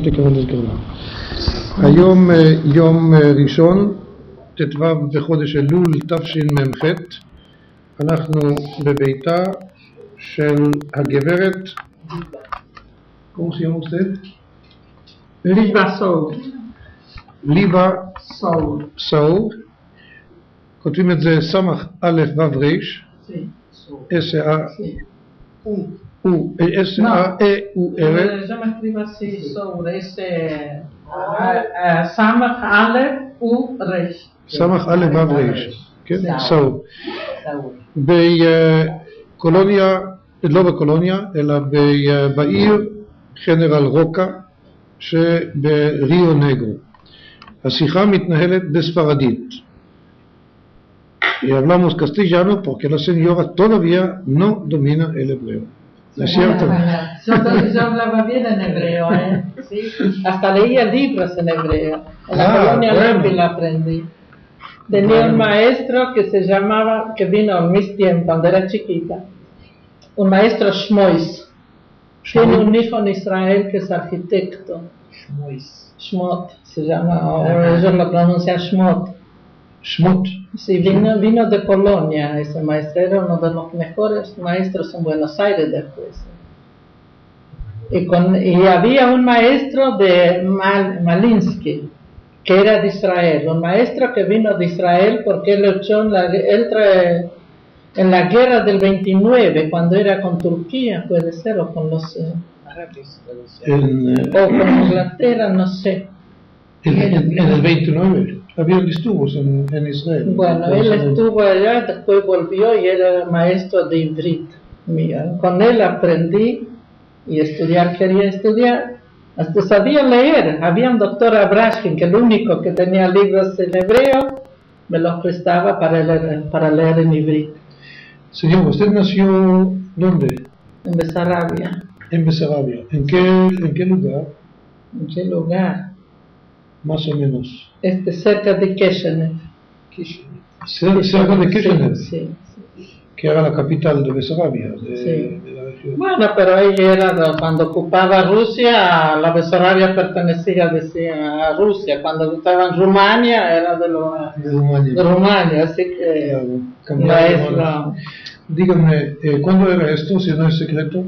תקרא לסגרנה. היום יום ראשון, ט"ו בחודש אלול תשמ"ח, אנחנו בביתה של הגברת, ¿cómo se llama usted? Liva Soul. ליבה סול, כותבים את זה סמך א' ו' ריש, S-A-E-U-R. Yo me escribo así, Soul, Samach Aleph U Resh. סמך א' ו' ריש, כן? סול. בקולוניה, לא בקולוניה, אלא בעיר גנרל רוקה שבריו נגרו. השיחה מתנהלת בספרדית. Y hablamos castellano porque la señora todavía no domina el hebreo. ¿No es cierto? Yo hablaba bien en hebreo, ¿sí? Hasta leía libros en hebreo. En la colonia Lampi la aprendí. Tenía un maestro que se llamaba, que vino en mis tiempos, cuando era chiquita, un maestro Shmois. Tiene un hijo en Israel que es arquitecto. Shmot se llama, o ellos lo pronuncian Shmot. Shmot. Sí, vino de Polonia ese maestro, era uno de los mejores maestros en Buenos Aires después. Y había un maestro de Malinsky, que era de Israel, un maestro que vino de Israel porque él luchó en la guerra del 29, cuando era con Turquía, puede ser, o con los árabes, o con Inglaterra, no sé. En el 29 habían distubos en Israel. Bueno, él estuvo allá, después volvió y era maestro de Ivrit. Con él aprendí y quería estudiar. Hasta sabía leer. Había un doctor Abrashkin, que el único que tenía libros en hebreo, me los prestaba para leer en Ivrit. Señor, ¿usted nació dónde? En Besarabia. En Besarabia. ¿En qué lugar? ¿En qué lugar? Más o menos. Cerca de Kishinev. Cerca de Kishinev. Sí. Que era la capital de Besarabia. Sí. De la región. Bueno, pero ahí era cuando ocupaba Rusia, la Besarabia pertenecía a Rusia. Cuando estaba en Rumania, era de Rumania. Así que claro, dígame, ¿cuándo era esto, si no es secreto?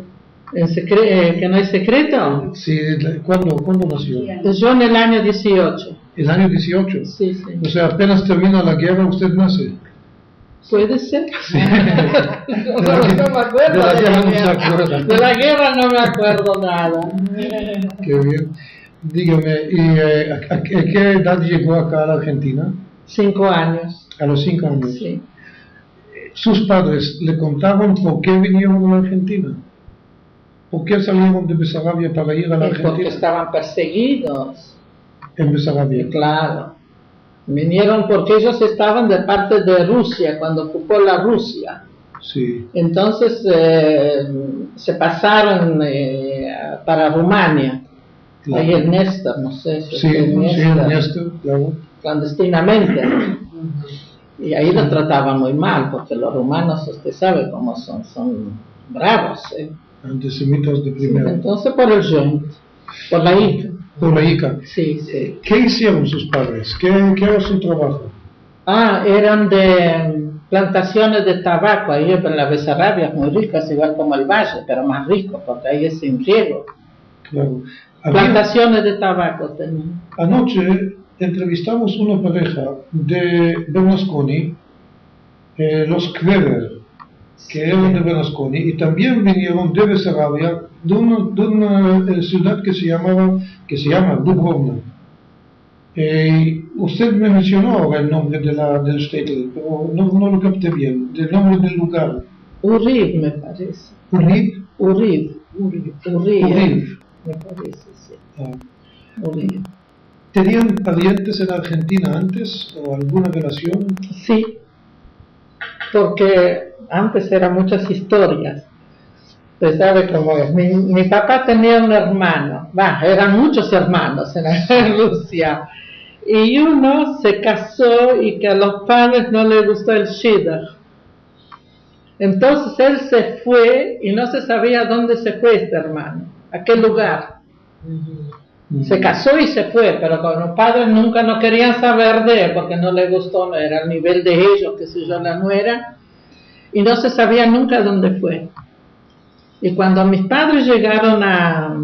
¿Que no es secreto? Sí, ¿cuándo nació? Yo en el año 18. ¿El año 18? Sí, sí. O sea, apenas termina la guerra, usted nace. Puede ser. Sí. No me acuerdo de la guerra, no me acuerdo nada. Qué bien. Dígame, ¿y a qué edad llegó acá a la Argentina? 5 años. A los 5 años. Sí. ¿Sus padres le contaron por qué vinieron a la Argentina? ¿Por qué salieron de Besarabia para ir a la Argentina? Porque estaban perseguidos. En Besarabia. Claro. Vinieron porque ellos estaban de parte de Rusia, cuando ocupó la Rusia. Sí. Entonces se pasaron para Rumania. Claro. Ahí el Néstor, no sé. Sí, el Néstor, claro. Clandestinamente. Y ahí lo trataban muy mal, porque los rumanos, usted sabe cómo son bravos. Antisemitas de primera. Sí, entonces por el joint, por la ICA. Por la ICA. Sí, sí. ¿Qué hicieron sus padres? ¿Qué era su trabajo? Eran de plantaciones de tabaco. Ahí en la Besarabia, muy ricas, igual como el Valle, pero más rico, porque ahí es sin riego. Claro. Plantaciones de tabaco tenían. Anoche entrevistamos una pareja de Bernasconi, los Kveber, que eran de Bernasconi, y también vinieron de Besarabia, de una ciudad que se llama Dubrovna. Usted me mencionó ahora el nombre del shtetl, pero no lo capté bien, del nombre del lugar. Uriv, me parece. ¿Uriv? Uriv. Me parece, sí. Uriv. ¿Tenían parientes en Argentina antes o alguna relación? Sí, porque antes eran muchas historias. Usted sabe cómo es. Mi papá tenía un hermano, eran muchos hermanos en Rusia, y uno se casó y que a los padres no les gustó el shidduch. Entonces él se fue y no se sabía dónde se fue este hermano, a qué lugar. Se casó y se fue, pero con los padres nunca no querían saber de él porque no le gustó, no era el nivel de ellos, que sé yo, la nuera, y no se sabía nunca dónde fue. Y cuando mis padres llegaron a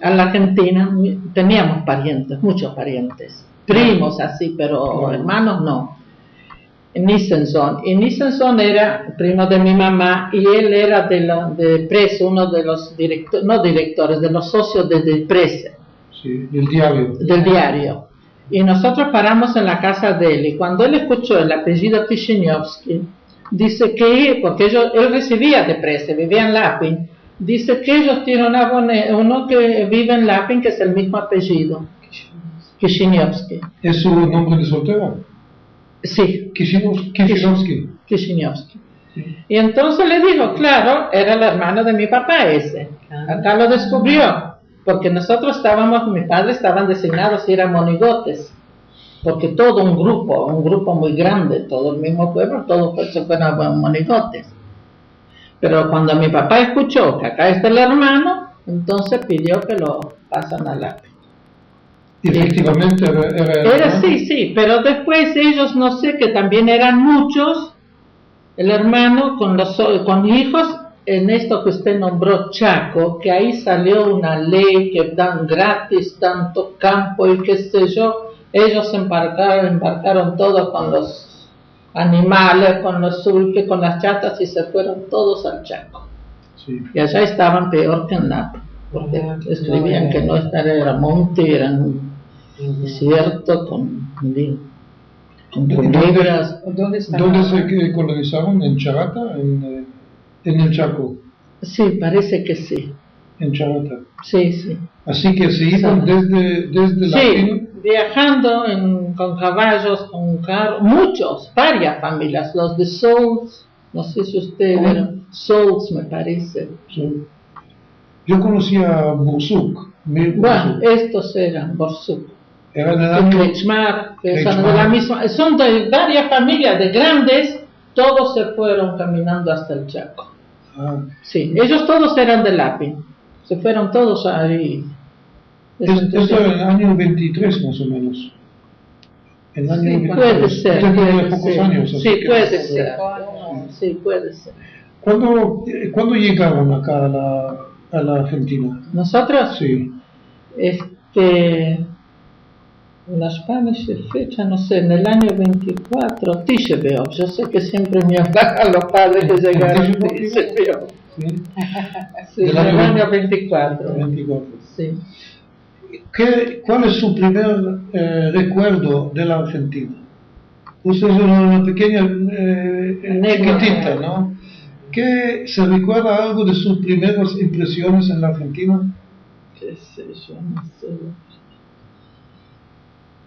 la Argentina, teníamos parientes, muchos parientes, primos así, pero hermanos no. Nicholson, y Nicholson era primo de mi mamá y él era de Press, uno de los directores, no directores, de los socios de Press. Sí, del diario. Del diario. Y nosotros paramos en la casa de él y cuando él escuchó el apellido Kishinovsky, dice que, porque él recibía de Press, vivía en Lapin, dice que ellos tienen uno que vive en Lapin que es el mismo apellido, Kishinovsky. ¿Es su nombre de soltera? Sí. Kishinovsky. Kishinovsky. Sí. Y entonces le dijo, claro, era el hermano de mi papá ese. Acá lo descubrió, porque nosotros mis padres estaban designados y eran monigotes, porque todo un grupo muy grande, todo el mismo pueblo, todos se fueron monigotes. Pero cuando mi papá escuchó que acá está el hermano, entonces pidió que lo pasen a Lapin. Y efectivamente era sí, pero después ellos, no sé, que también eran muchos, el hermano con hijos, en esto que usted nombró Chaco, que ahí salió una ley que dan gratis tanto campo y qué sé yo, ellos embarcaron todos con los animales, con los sulques, con las chatas y se fueron todos al Chaco. Sí. Y allá estaban peor que en Lapin, porque escribían que no era monte, eran desierto con culebras. ¿Dónde se colonizaron? ¿En Charata? ¿En el Chaco? Sí, parece que sí. En Charata. Sí. Así que se iban desde Lapin. Sí, viajando con caballos, con carros, varias familias, los de Souls, no sé si ustedes eran, Souls me parece. Sí. Yo conocía a Borsuk. Bueno, estos eran Borsuk. Eran el año Kretschmar, que son de la misma, son de varias familias de grandes, todos se fueron caminando hasta el Chaco. Sí, ellos todos eran de Lapin, se fueron todos ahí. Esto era en el año 23 más o menos. En el año 23. Puede ser. Tenía pocos años. Sí, puede ser. Sí, puede ser. ¿Cuándo llegaron acá a la Argentina? ¿Nosotros? Sí. La Spanish fecha, no sé, en el año 24, Tisha B'Av. Yo sé que siempre me hablan a los padres que llegaron Tisha B'Av. Sí, en el año 24. Sí. ¿Cuál es su primer recuerdo de la Argentina? Usted es una pequeña chiquitita, ¿no? ¿Qué se recuerda algo de sus primeras impresiones en la Argentina? ¿Qué sé yo? No sé.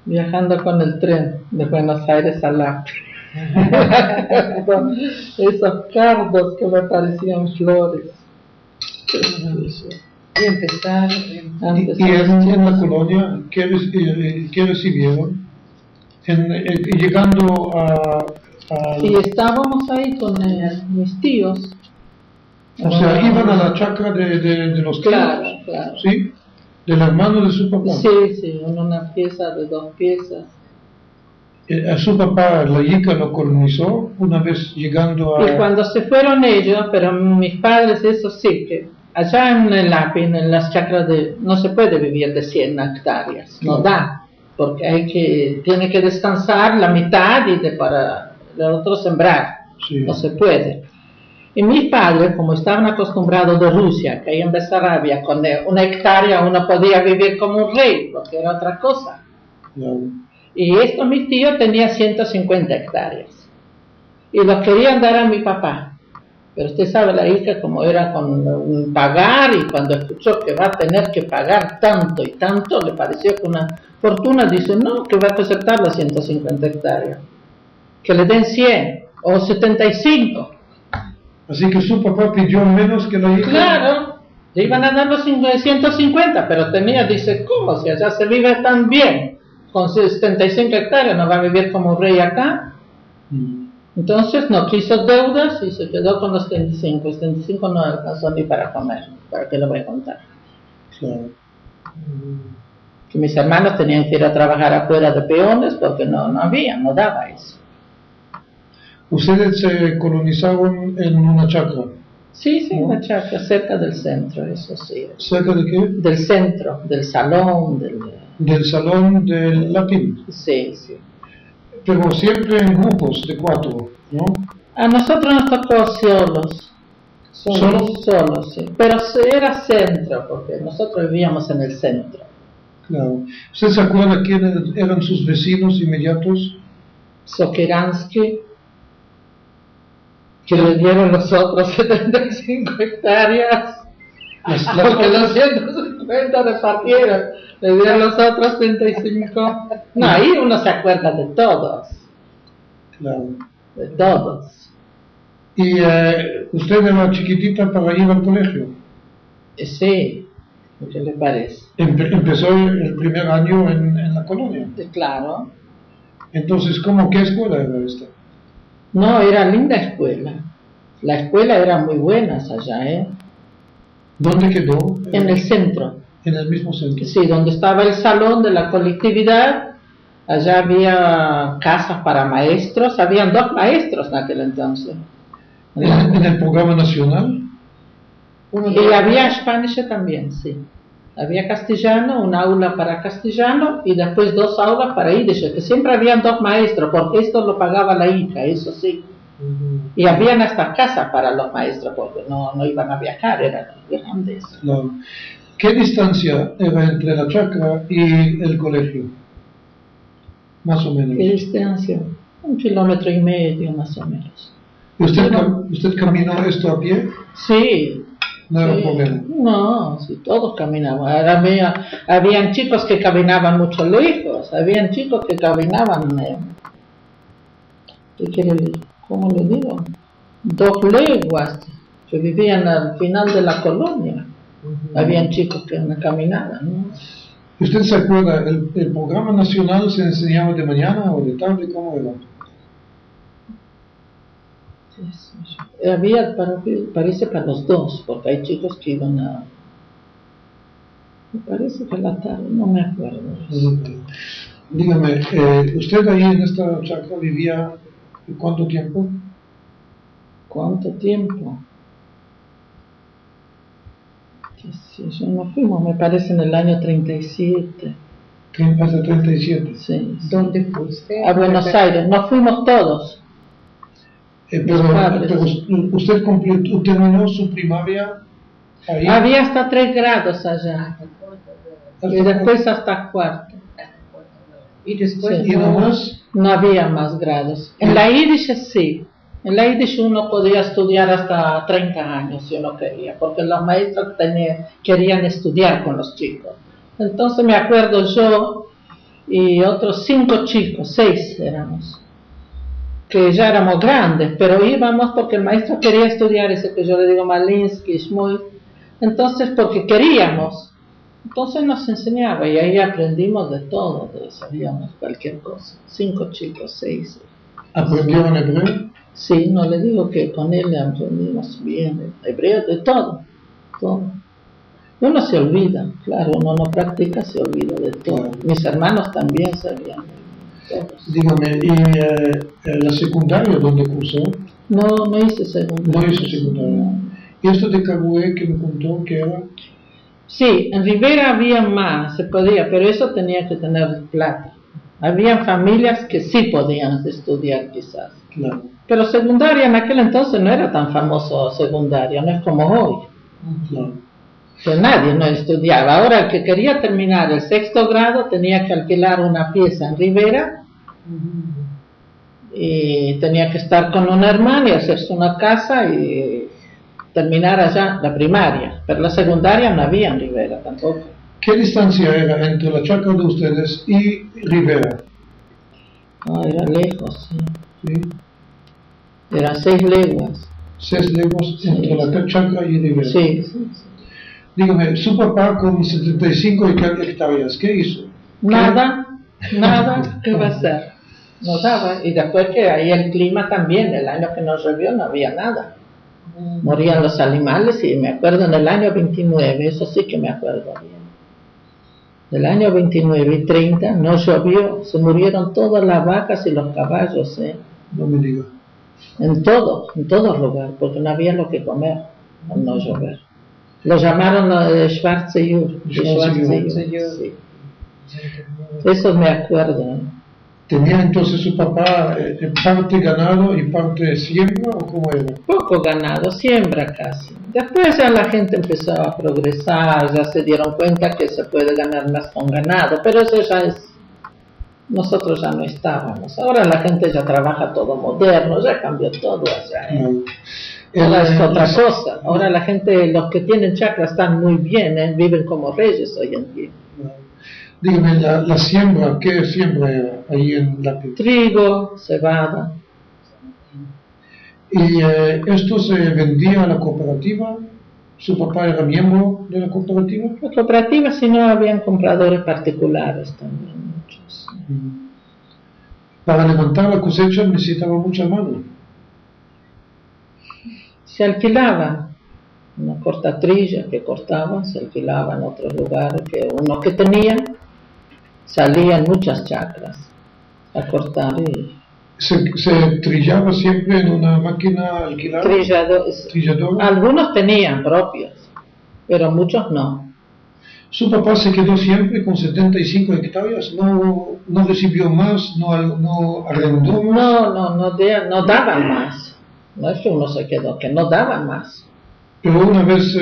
Viajando con el tren de Buenos Aires a Lapin. Esos cardos que me parecían flores. Y empezar. ¿Y en la colonia qué recibieron? Llegando a... Y estábamos ahí con mis tíos. O sea, iban a la chacra de los tíos. Claro. ¿Sí? ¿Del hermano de su papá? Sí, una pieza de 2 piezas. A su papá, la Yica, lo colonizó una vez llegando a... Y cuando se fueron ellos, pero mis padres, eso sí, que allá en el Lapin, en las chacras no se puede vivir de 100 hectáreas, no da, porque tiene que descansar la mitad y para el otro sembrar, no se puede. Y mis padres, como estaban acostumbrados de Rusia, que ahí en Besarabia, con 1 hectárea uno podía vivir como un rey, porque era otra cosa. Y mis tíos tenían 150 hectáreas. Y los querían dar a mi papá. Pero usted sabe, la hija como era con un pagar, y cuando escuchó que va a tener que pagar tanto y tanto, le pareció que una fortuna, dice, no, que va a aceptar las 150 hectáreas. Que le den 100 o 75. Así que su papá pidió menos que la hija. Claro, le iban a dar los 150, pero dice, ¿cómo? Si allá se vive tan bien, con 75 hectáreas, ¿no va a vivir como rey acá? Entonces no quiso deudas y se quedó con los 75. 75 no alcanzó ni para comer, ¿para qué lo voy a contar? Claro. Que mis hermanos tenían que ir a trabajar afuera de peones porque no daba eso. ¿Ustedes se colonizaron en una chacra? Sí, una chacra cerca del centro, eso sí. ¿Cerca de qué? Del centro, del salón, del salón del latín. Sí. Pero siempre en grupos de 4, ¿no? A nosotros nos tocó solos. Solos, sí. Pero era centro, porque nosotros vivíamos en el centro. Claro. ¿Usted se acuerda quiénes eran sus vecinos inmediatos? Sokeransky, que le dieron los otros 75 hectáreas, porque los 150 repartieron, le dieron los otros 35. No, ahí uno se acuerda de todos. Claro. De todos. ¿Y usted era chiquitita para ir al colegio? Sí, ¿qué le parece? Empezó el primer año en la colonia. Claro. Entonces, ¿qué escuela era esta? No, era linda escuela. La escuela era muy buena allá, ¿eh? ¿Dónde quedó? En el centro. ¿En el mismo centro? Sí, donde estaba el salón de la colectividad. Allá había casas para maestros. Habían 2 maestros en aquel entonces. ¿En el programa nacional? Y había Spanish también, sí. Había castellano, un aula para castellano y después 2 aulas para Yiddish, que siempre habían 2 maestros, porque esto lo pagaba la hija, eso sí. Y habían hasta casas para los maestros, porque no iban a viajar, eran grandes. Claro. ¿Qué distancia era entre la chacra y el colegio? Más o menos. ¿Qué distancia? 1,5 kilómetros más o menos. ¿Usted caminó esto a pie? Sí. No era problema. No, sí, todos caminaban. Habían chicos que caminaban mucho lejos, habían chicos que caminaban, ¿cómo le digo? 2 leguas, que vivían al final de la colonia. Habían chicos que no caminaban, ¿no? ¿Usted se acuerda, el programa nacional se enseñaba de mañana o de tarde? ¿Cómo era? Había, parece, para los 2, porque hay chicos que iban a... Me parece que la tarde, no me acuerdo. Dígame, ¿usted ahí en esta chacra vivía cuánto tiempo? ¿Cuánto tiempo? Yo no fuimos, me parece, en el año 37. ¿Hasta 37? Sí. ¿Dónde fuiste? A Buenos Aires, nos fuimos todos. Pero usted terminó su primaria ahí. Había hasta 3 grados allá. Y después hasta 4. ¿Y después? ¿Y no más? No había más grados. En la Yiddish sí. En la Yiddish uno podía estudiar hasta 30 años si uno quería, porque los maestros querían estudiar con los chicos. Entonces me acuerdo yo y otros 5 chicos, 6 éramos, que ya éramos grandes, pero íbamos porque el maestro quería estudiar, ese que yo le digo Malinsky, Shmuel, entonces porque queríamos, entonces nos enseñaba y ahí aprendimos de todo, sabíamos cualquier cosa, 5 chicos, 6. ¿Aprendieron hebreo? Sí, no le digo que con él aprendimos bien, hebreo, de todo. Uno se olvida, claro, uno no practica, se olvida de todo. Mis hermanos también sabían. Todos. Dígame, ¿y la secundaria dónde cursó? No hice secundaria. No hizo secundaria. ¿Y esto de Cagué que me contó que era? Sí, en Rivera había más, se podía, pero eso tenía que tener plata. Habían familias que sí podían estudiar quizás. Claro. Pero secundaria en aquel entonces no era tan famoso secundaria, no es como hoy. Claro. Que nadie no estudiaba. Ahora el que quería terminar el 6º grado tenía que alquilar una pieza en Rivera y tenía que estar con una hermana y hacerse una casa y terminar allá la primaria. Pero la secundaria no había en Rivera tampoco. ¿Qué distancia era entre la chacra de ustedes y Rivera? Era lejos, sí. ¿Sí? Eran 6 leguas. 6 leguas entre la chacra y Rivera. Sí. Dígame, su papá con 75 hectáreas, ¿qué hizo? Nada, ¿qué va a hacer? No daba, y después que ahí el clima también, el año que nos llovió no había nada. Morían los animales y me acuerdo en el año 29, eso sí que me acuerdo bien. del año 29 y 30 no llovió, se murieron todas las vacas y los caballos, No me diga. en todos lugares, porque no había lo que comer al no llover. Lo llamaron Schwarze Jür. Sí. Eso me acuerdo. ¿Tenía entonces su papá parte ganado y parte siembra o cómo era? Poco ganado, siembra casi. Después ya la gente empezó a progresar, ya se dieron cuenta que se puede ganar más con ganado, pero eso ya es... Nosotros ya no estábamos. Ahora la gente ya trabaja todo moderno, ya cambió todo allá. Ahora es otra cosa. Ahora la gente, los que tienen chacras están muy bien, viven como reyes hoy en día. Dígame, la siembra, ¿qué siembra era ahí en Lapin? Trigo, cebada. ¿Y esto se vendía a la cooperativa? ¿Su papá era miembro de la cooperativa? La cooperativa, si no, habían compradores particulares también, muchos. Para levantar la cosecha necesitaba mucha mano. Se alquilaban una cortatrilla que cortaban, se alquilaban en otros lugares, que unos que tenían, salían muchas chacras a cortar y... ¿Se trillaba siempre en una máquina alquilada? Trillador. Algunos tenían propios, pero muchos no. ¿Su papá se quedó siempre con 75 hectáreas? ¿No recibió más? ¿No arrendó más? No daban más. No es que uno se quedó, que no daban más. Pero una vez,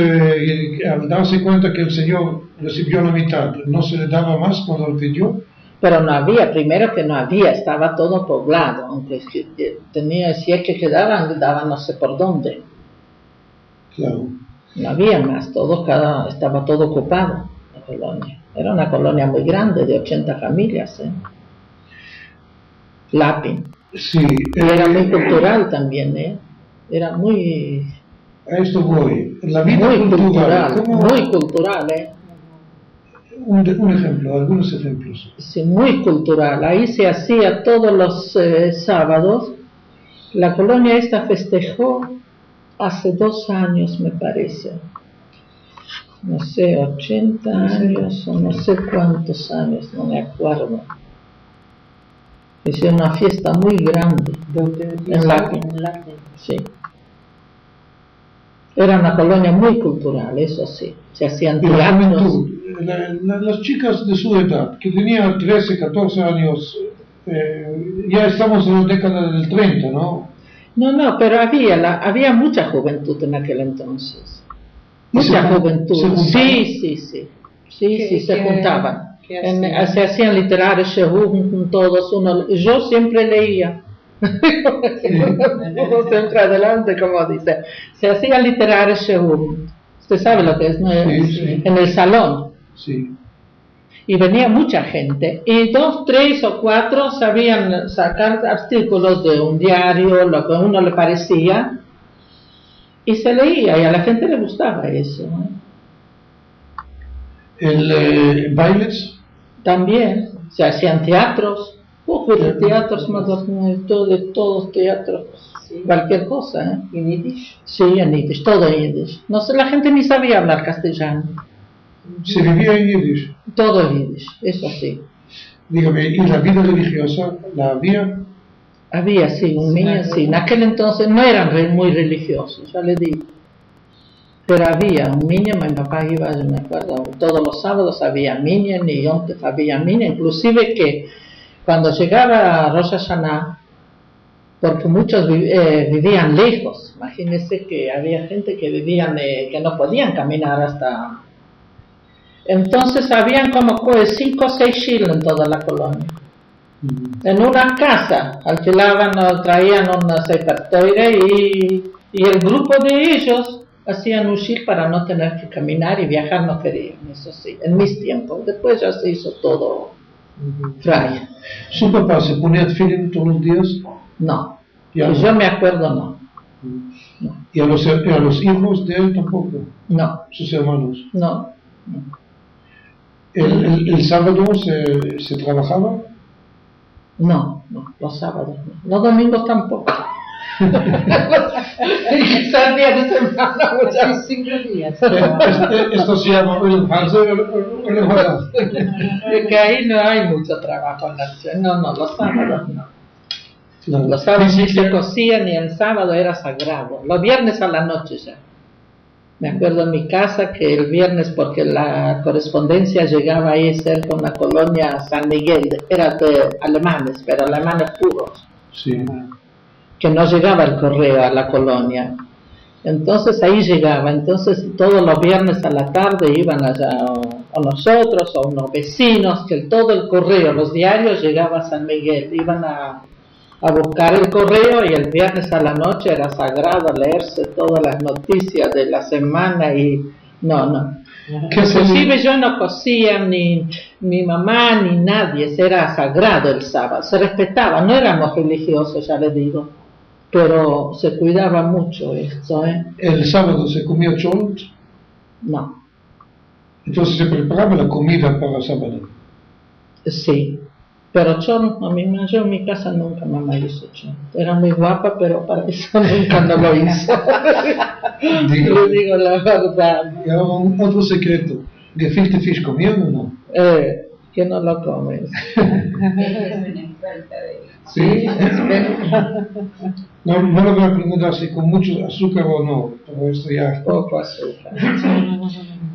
al darse cuenta que el señor recibió la mitad, ¿no se le daba más cuando lo pidió? Pero no había, primero que no había, estaba todo poblado, aunque tenía, si es que quedaban, daban no sé por dónde. Claro. No había más, estaba todo ocupado, la colonia. Era una colonia muy grande, de 80 familias, Lapin. Sí. Era muy cultural también, Era muy... A esto voy. La vida muy cultural. Muy cultural, Un ejemplo, algunos ejemplos. Sí, muy cultural. Ahí se hacía todos los sábados. La colonia esta festejó hace 2 años, me parece. No sé, 80 años o no sé cuántos años, no me acuerdo. Hicieron una fiesta muy grande en Lapin. Sí. Era una colonia muy cultural, eso sí. Se hacían teatros. Las chicas de su edad, que tenían 13, 14 años, ya estamos en la década del 30, ¿no? No, pero había mucha juventud en aquel entonces. Mucha juventud. Sí, se juntaban. Se hacían literarios, se juntan todos. Yo siempre leía. Uno siempre adelante, como dice. Se hacían literarios, usted sabe lo que es, ¿no? Sí. En el salón. Sí. Y venía mucha gente, y 2, 3 o 4 sabían sacar artículos de un diario, lo que a uno le parecía, y se leía, y a la gente le gustaba eso. ¿Bailes? También, se hacían teatros, de teatros modernos, de todos teatros, sí. Cualquier cosa. ¿En yiddish? Sí, en yiddish, todo en yiddish. No sé, la gente ni sabía hablar castellano. ¿Se vivía en yiddish? Todo en yiddish, eso sí. Dígame, ¿y la vida religiosa la había? Había, sí, un niño, sí. En aquel entonces no eran muy religiosos, ya le digo. Pero había un niño, mi papá iba, yo me acuerdo, todos los sábados había minyan y antes había minyan, inclusive que cuando llegaba Rosh Hashanah, porque muchos vivían lejos, imagínense que había gente que vivían, que no podían caminar hasta... Entonces habían como 5 o 6 shilos en toda la colonia. En una casa alquilaban, traían una separatoria y el grupo de ellos hacían un shil para no tener que caminar y viajar no querían, eso sí, en mis tiempos. Después ya se hizo todo fray. ¿Su papá se ponía tefilín todos los días? No, pues yo me acuerdo no. ¿Y a los hijos de él tampoco? No. ¿Sus hermanos? No. ¿El sábado se trabajaba? No, los sábados no. Los domingos tampoco. Quizás día de semana, muchas 5 días. Esto se llama que ahí no hay mucho trabajo en la ciudad. No, los sábados no. Los sábados ni se cosía ni el sábado era sagrado. Los viernes a la noche ya. Me acuerdo en mi casa que el viernes, porque la correspondencia llegaba ahí cerca con la colonia San Miguel, era de alemanes, pero alemanes puros. Sí. Que no llegaba el correo a la colonia. Entonces ahí llegaba. Entonces todos los viernes a la tarde iban allá, o nosotros, o unos vecinos, que todo el correo, los diarios llegaba a San Miguel. Iban a buscar el correo y el viernes a la noche era sagrado leerse todas las noticias de la semana y no. Inclusive yo no cosía, ni mi mamá, ni nadie, era sagrado el sábado, se respetaba, no éramos religiosos, ya les digo, pero se cuidaba mucho esto, ¿eh? ¿El sábado se comía chont? No. Entonces se preparaba la comida para el sábado. Sí. Pero yo en mi casa nunca mamá hizo chont. Era muy guapa, pero para eso nunca no lo hizo. Le digo la verdad. Y ahora otro secreto. ¿Gefilte fish comían o no? Que no lo comes. Sí. No lo voy a preguntar si con mucho azúcar o no, pero esto ya... Poco azúcar.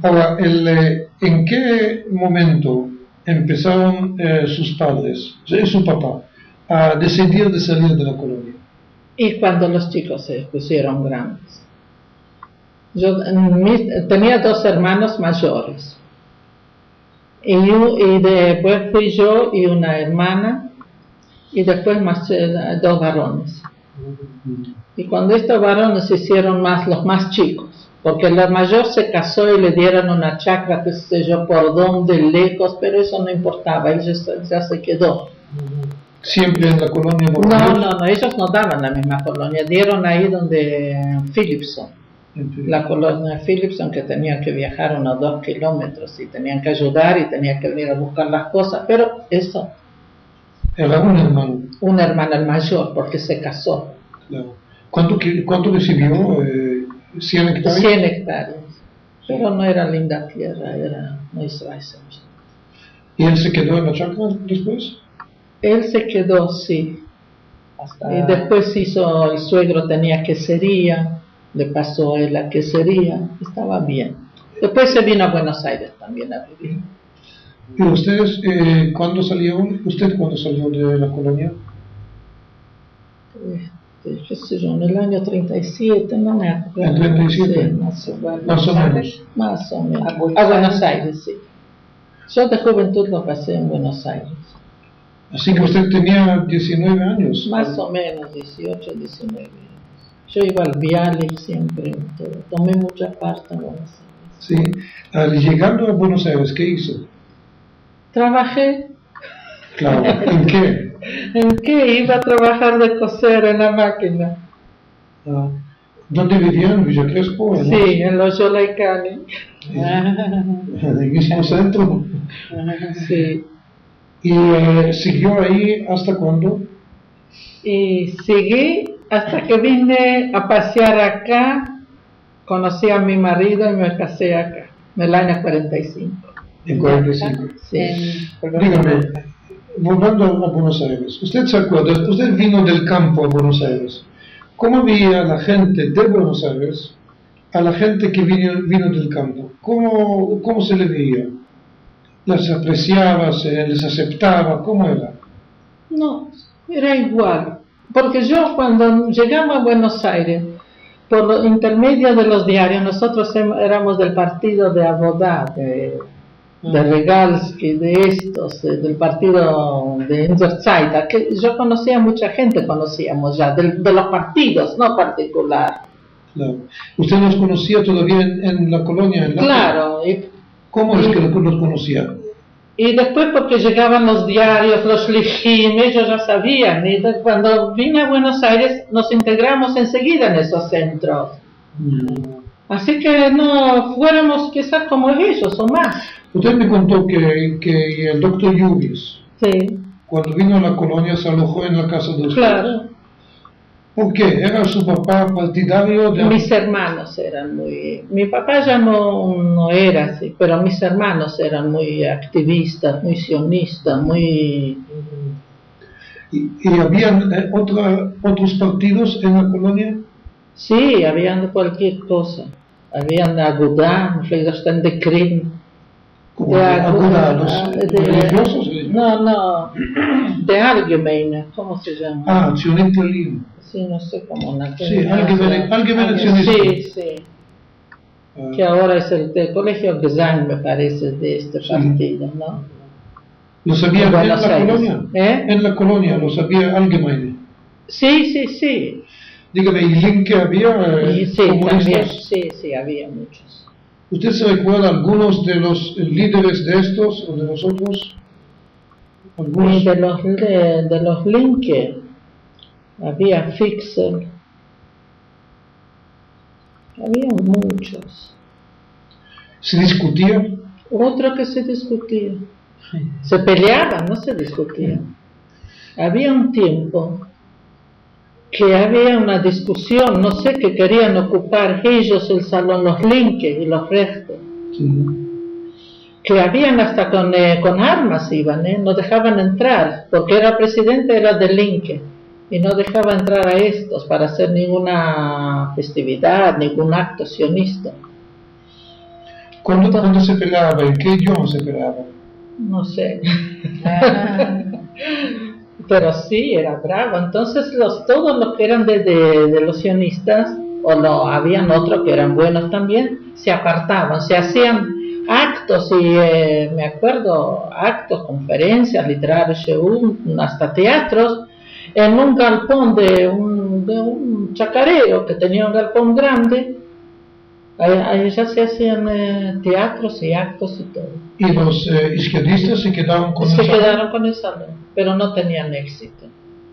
Ahora, ¿en qué momento empezaron sus padres, su papá, a decidir de salir de la colonia? Y cuando los chicos se pusieron grandes. Yo tenía 2 hermanos mayores. Y después fui yo y una hermana, y después más 2 varones. Y cuando estos varones se hicieron los más chicos, porque el mayor se casó y le dieron una chacra, qué sé yo por dónde, lejos, pero eso no importaba, él ya se quedó. ¿Siempre en la colonia? No, ellos no daban la misma colonia, dieron ahí donde Philipson, la colonia Philipson, que tenían que viajar unos 2 kilómetros y tenían que ayudar y tenían que venir a buscar las cosas, pero eso. Era un hermano. Un hermano, el mayor, porque se casó. Claro. ¿Cuánto recibió? 100 hectáreas. 100 hectáreas. Pero no era linda tierra, era muy suave. ¿Y él se quedó en la chacra después? Él se quedó, sí. Y después el suegro tenía quesería, le pasó él la quesería, estaba bien. Después se vino a Buenos Aires también a vivir. ¿Y ustedes cuándo salieron? ¿Usted cuándo salió de la colonia? Qué sé yo, en el año 37, no me acuerdo. ¿En 37? Sí, más o menos. Más o menos. A Buenos Aires, sí. Yo de juventud lo pasé en Buenos Aires. Así que usted tenía 19 años. Más o menos, 18, 19 años. Yo iba al Viale siempre, tomé mucha parte en Buenos Aires. Sí. Llegando a Buenos Aires, ¿qué hizo? Trabajé. Claro, ¿en qué? ¿En qué? Iba a trabajar de coser en la máquina. ¿Dónde vivían? ¿En Villa Crespo? ¿No? Sí, en los Yolaicani. En el mismo centro. Sí. ¿Y siguió ahí hasta cuándo? Y seguí hasta que vine a pasear acá, conocí a mi marido y me casé acá, en el año 45. En 45. Sí. Dígame, volviendo a Buenos Aires, ¿usted se acuerda? Usted vino del campo a Buenos Aires. ¿Cómo veía la gente de Buenos Aires a la gente que vino del campo? ¿Cómo se le veía? ¿Las apreciaba, les aceptaba? ¿Cómo era? No, era igual. Porque yo cuando llegamos a Buenos Aires, por intermedio de los diarios, nosotros éramos del partido de Abodá, de Regalski, de estos, del partido de Inzerzeit, que yo conocía a mucha gente, conocíamos ya, de los partidos, no particular. Claro. ¿Usted los conocía todavía en la colonia? Claro. ¿Cómo es que los conocía? Y después porque llegaban los diarios, los Lijim, ellos ya sabían, y cuando vine a Buenos Aires nos integramos enseguida en esos centros. Así que no fuéramos quizás como ellos o más. Usted me contó que el doctor Yubis, sí, cuando vino a la colonia, se alojó en la casa de usted. Claro. ¿Por qué? ¿Era su papá partidario de...? Mis hermanos eran muy... Mi papá ya no era así, pero mis hermanos eran muy activistas, muy sionistas, muy... ¿Y habían otros partidos en la colonia? Sí, habían cualquier cosa. Habían Agudá, Fleiderstein de Krim. ¿Como Agudá, los religiosos? No, de Allgemeine, ¿cómo se llama? Ah, Zionist Berlin. Sí, no sé cómo una... Sí, Allgemeine Zionismo. Sí. Que ahora es el colegio Gesang, me parece, de este partido, ¿no? ¿Lo sabía en la colonia? ¿Eh? En la colonia, lo sabía Allgemeine. Sí. Dígame, ¿y Linke había sí, comunistas? también, sí, había muchos. ¿Usted se recuerda algunos de los líderes de estos o de los otros? ¿Algunos? De los Linke había Fixer, había muchos. ¿Se discutía? Otro que se discutía. Se peleaban, no se discutían. Había un tiempo que había una discusión, no sé, que querían ocupar ellos el salón, los Linke y los restos. Sí. Que habían hasta con armas iban, no dejaban entrar, porque era presidente, era del Linke, y no dejaba entrar a estos para hacer ninguna festividad, ningún acto sionista. ¿Cuándo se peleaba? ¿En qué idioma se peleaba? No sé. Pero sí, era bravo. Entonces todos los que eran de los sionistas, habían otros que eran buenos también, se apartaban, se hacían actos, y me acuerdo, actos, conferencias, literarios, hasta teatros, en un galpón de un chacarero que tenía un galpón grande. Ahí ya se hacían teatros y actos y todo. ¿Y los izquierdistas se quedaron con Se el quedaron con el salón, pero no tenían éxito.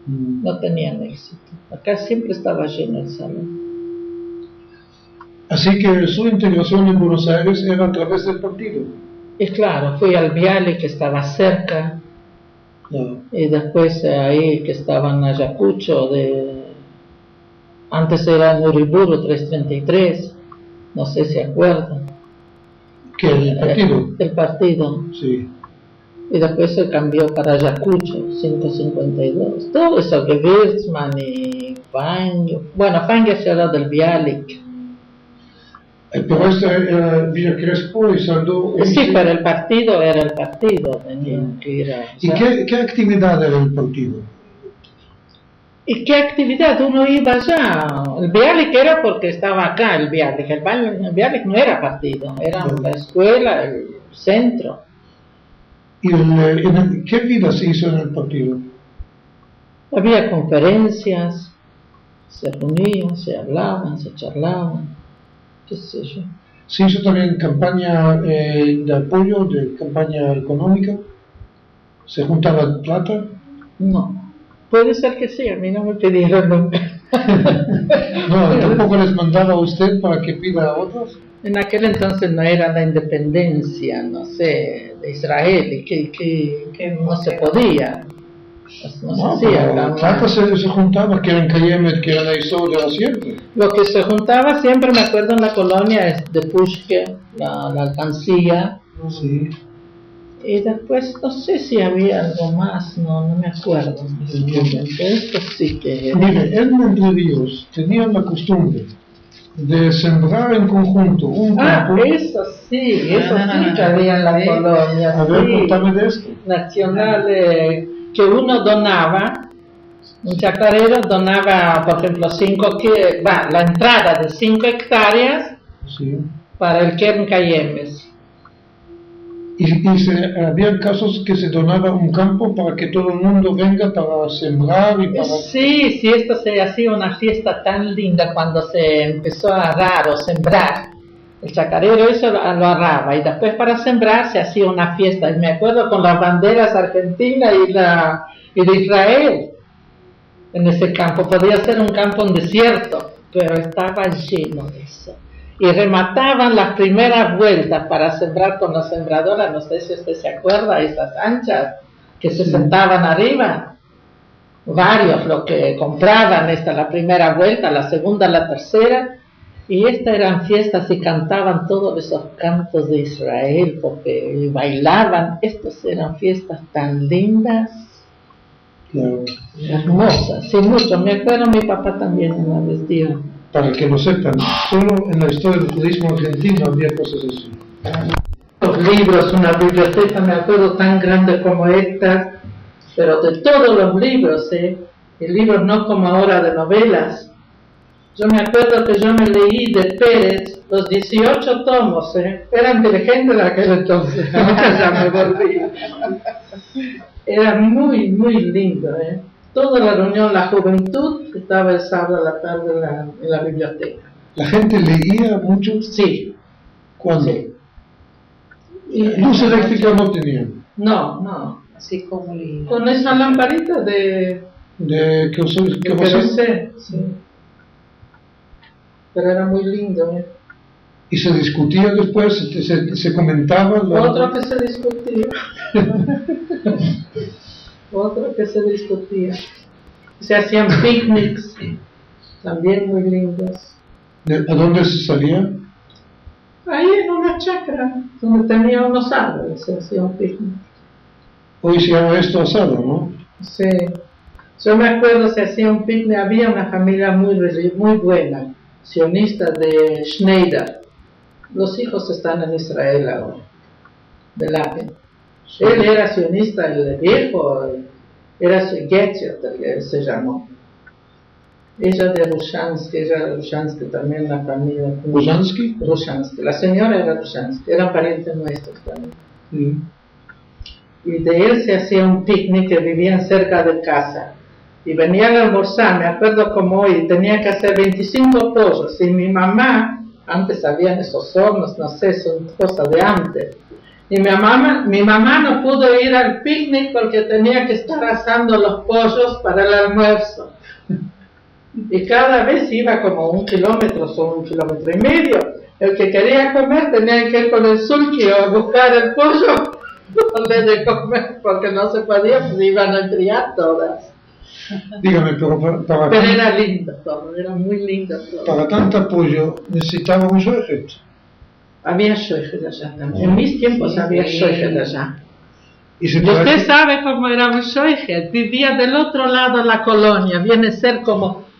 No tenían éxito. Acá siempre estaba lleno el salón. Así que su integración en Buenos Aires era a través del partido. Y claro, fui al Viale, que estaba cerca, No. y después ahí que estaba en Ayacucho, antes era en Uriburu 333, no sé si acuerdan. ¿Qué? ¿El partido? El partido. Sí. Y después se cambió para Ayacucho 552. Todo eso que Wirtzman y Fang. Bueno, Fang era del Bialik. Pero esta era Villa Crespo y Sandó. Sí, pero el partido era el partido. Tenían que ir a... ¿Y qué actividad era el partido? ¿Y qué actividad? Uno iba allá. El Bialik era porque estaba acá, el Bialik. El Bialik no era partido, era la escuela, el centro. ¿Y qué vida se hizo en el partido? Había conferencias, se reunían, se hablaban, se charlaban, qué sé yo. ¿Se hizo también campaña de apoyo, de campaña económica? ¿Se juntaba plata? No. Puede ser que sí, a mí no me pidieron nunca. No, tampoco les mandaba a usted para que pida a otros. En aquel entonces no era la independencia, no sé, de Israel, y que no se podía. No se hacía. La plata se juntaba, que eran Cayemet, que eran Aizó de la siempre. Lo que se juntaba siempre, me acuerdo, en la colonia es de Pushke, la alcancía. Sí. Y después, no sé si había algo más, no me acuerdo. Esto sí que... Mire, Edmund Ríos tenían la costumbre de sembrar en conjunto un campo. Eso sí que había en la colonia. A ver, contame de esto. Nacional, que uno donaba, un chacarero donaba, por ejemplo, la entrada de 5 hectáreas Sí. para el Kern Cayemes. Y había casos que se donaba un campo para que todo el mundo venga para sembrar y para... Sí, esto se hacía una fiesta tan linda cuando se empezó a arar o sembrar. El chacarero eso lo arraba, y después para sembrar se hacía una fiesta. Y me acuerdo con las banderas argentinas y de Israel en ese campo. Podía ser un campo en desierto, pero estaba lleno de eso. Y remataban las primeras vueltas para sembrar con la sembradora, no sé si usted se acuerda, esas anchas que se sentaban arriba. varios lo que compraban, la primera vuelta, la segunda, la tercera, y estas eran fiestas y cantaban todos esos cantos de Israel, porque bailaban. Estas eran fiestas tan lindas, Claro. hermosas, sí, mucho. Me acuerdo, mi papá también una vez dio. Para que lo sepan, solo en la historia del judaísmo argentino había cosas así. Los libros, una biblioteca, me acuerdo, tan grande como esta, pero de todos los libros, y libros no como ahora de novelas. Yo me acuerdo que yo me leí de Pérez los 18 tomos, eran inteligentes en aquel entonces, ya me volví. Era muy, muy lindo, Toda la reunión, la juventud, estaba el sábado a la tarde en la biblioteca. ¿La gente leía mucho? Sí. ¿Cuándo? Sí. Luz eléctrica no tenían. No. Así como el... Con esa lamparita de ¿Qué sí. Pero era muy lindo, Y se discutía después, se comentaba. Otro que se discutía. Otro que se discutía. Se hacían picnics, también muy lindos. ¿A dónde se salía? Ahí en una chacra, donde tenía unos árboles, se hacía un picnic. Hoy se llama esto asado, ¿no? Sí. Yo me acuerdo, se hacía un picnic, había una familia muy buena, sionista de Schneider. Los hijos están en Israel ahora, de Lapin. Sí. Él era sionista, el viejo, era Getzer, se llamó. Ella de Rushansky, también la familia. ¿Rushansky? Rushansky, la señora era Rushansky, eran parientes nuestros también. Sí. Y de él se hacía un picnic que vivían cerca de casa. Y venían a almorzar, me acuerdo como hoy, tenía que hacer 25 pollos. Y mi mamá, antes habían esos hornos, no sé, son cosas de antes. Y mi mamá no pudo ir al picnic porque tenía que estar asando los pollos para el almuerzo. Y cada vez iba como 1 kilómetro o 1,5 kilómetros. El que quería comer tenía que ir con el sulky a buscar el pollo donde de comer, porque no se podía, pues iban a enfriar todas. Dígame, pero era lindo todo, era muy lindo todo. Para tanto apoyo necesitaba un shochet. Había shochet allá también. En mis tiempos había shochet allá. ¿Y usted sabe cómo era un shochet? Vivía del otro lado de la colonia, viene a ser como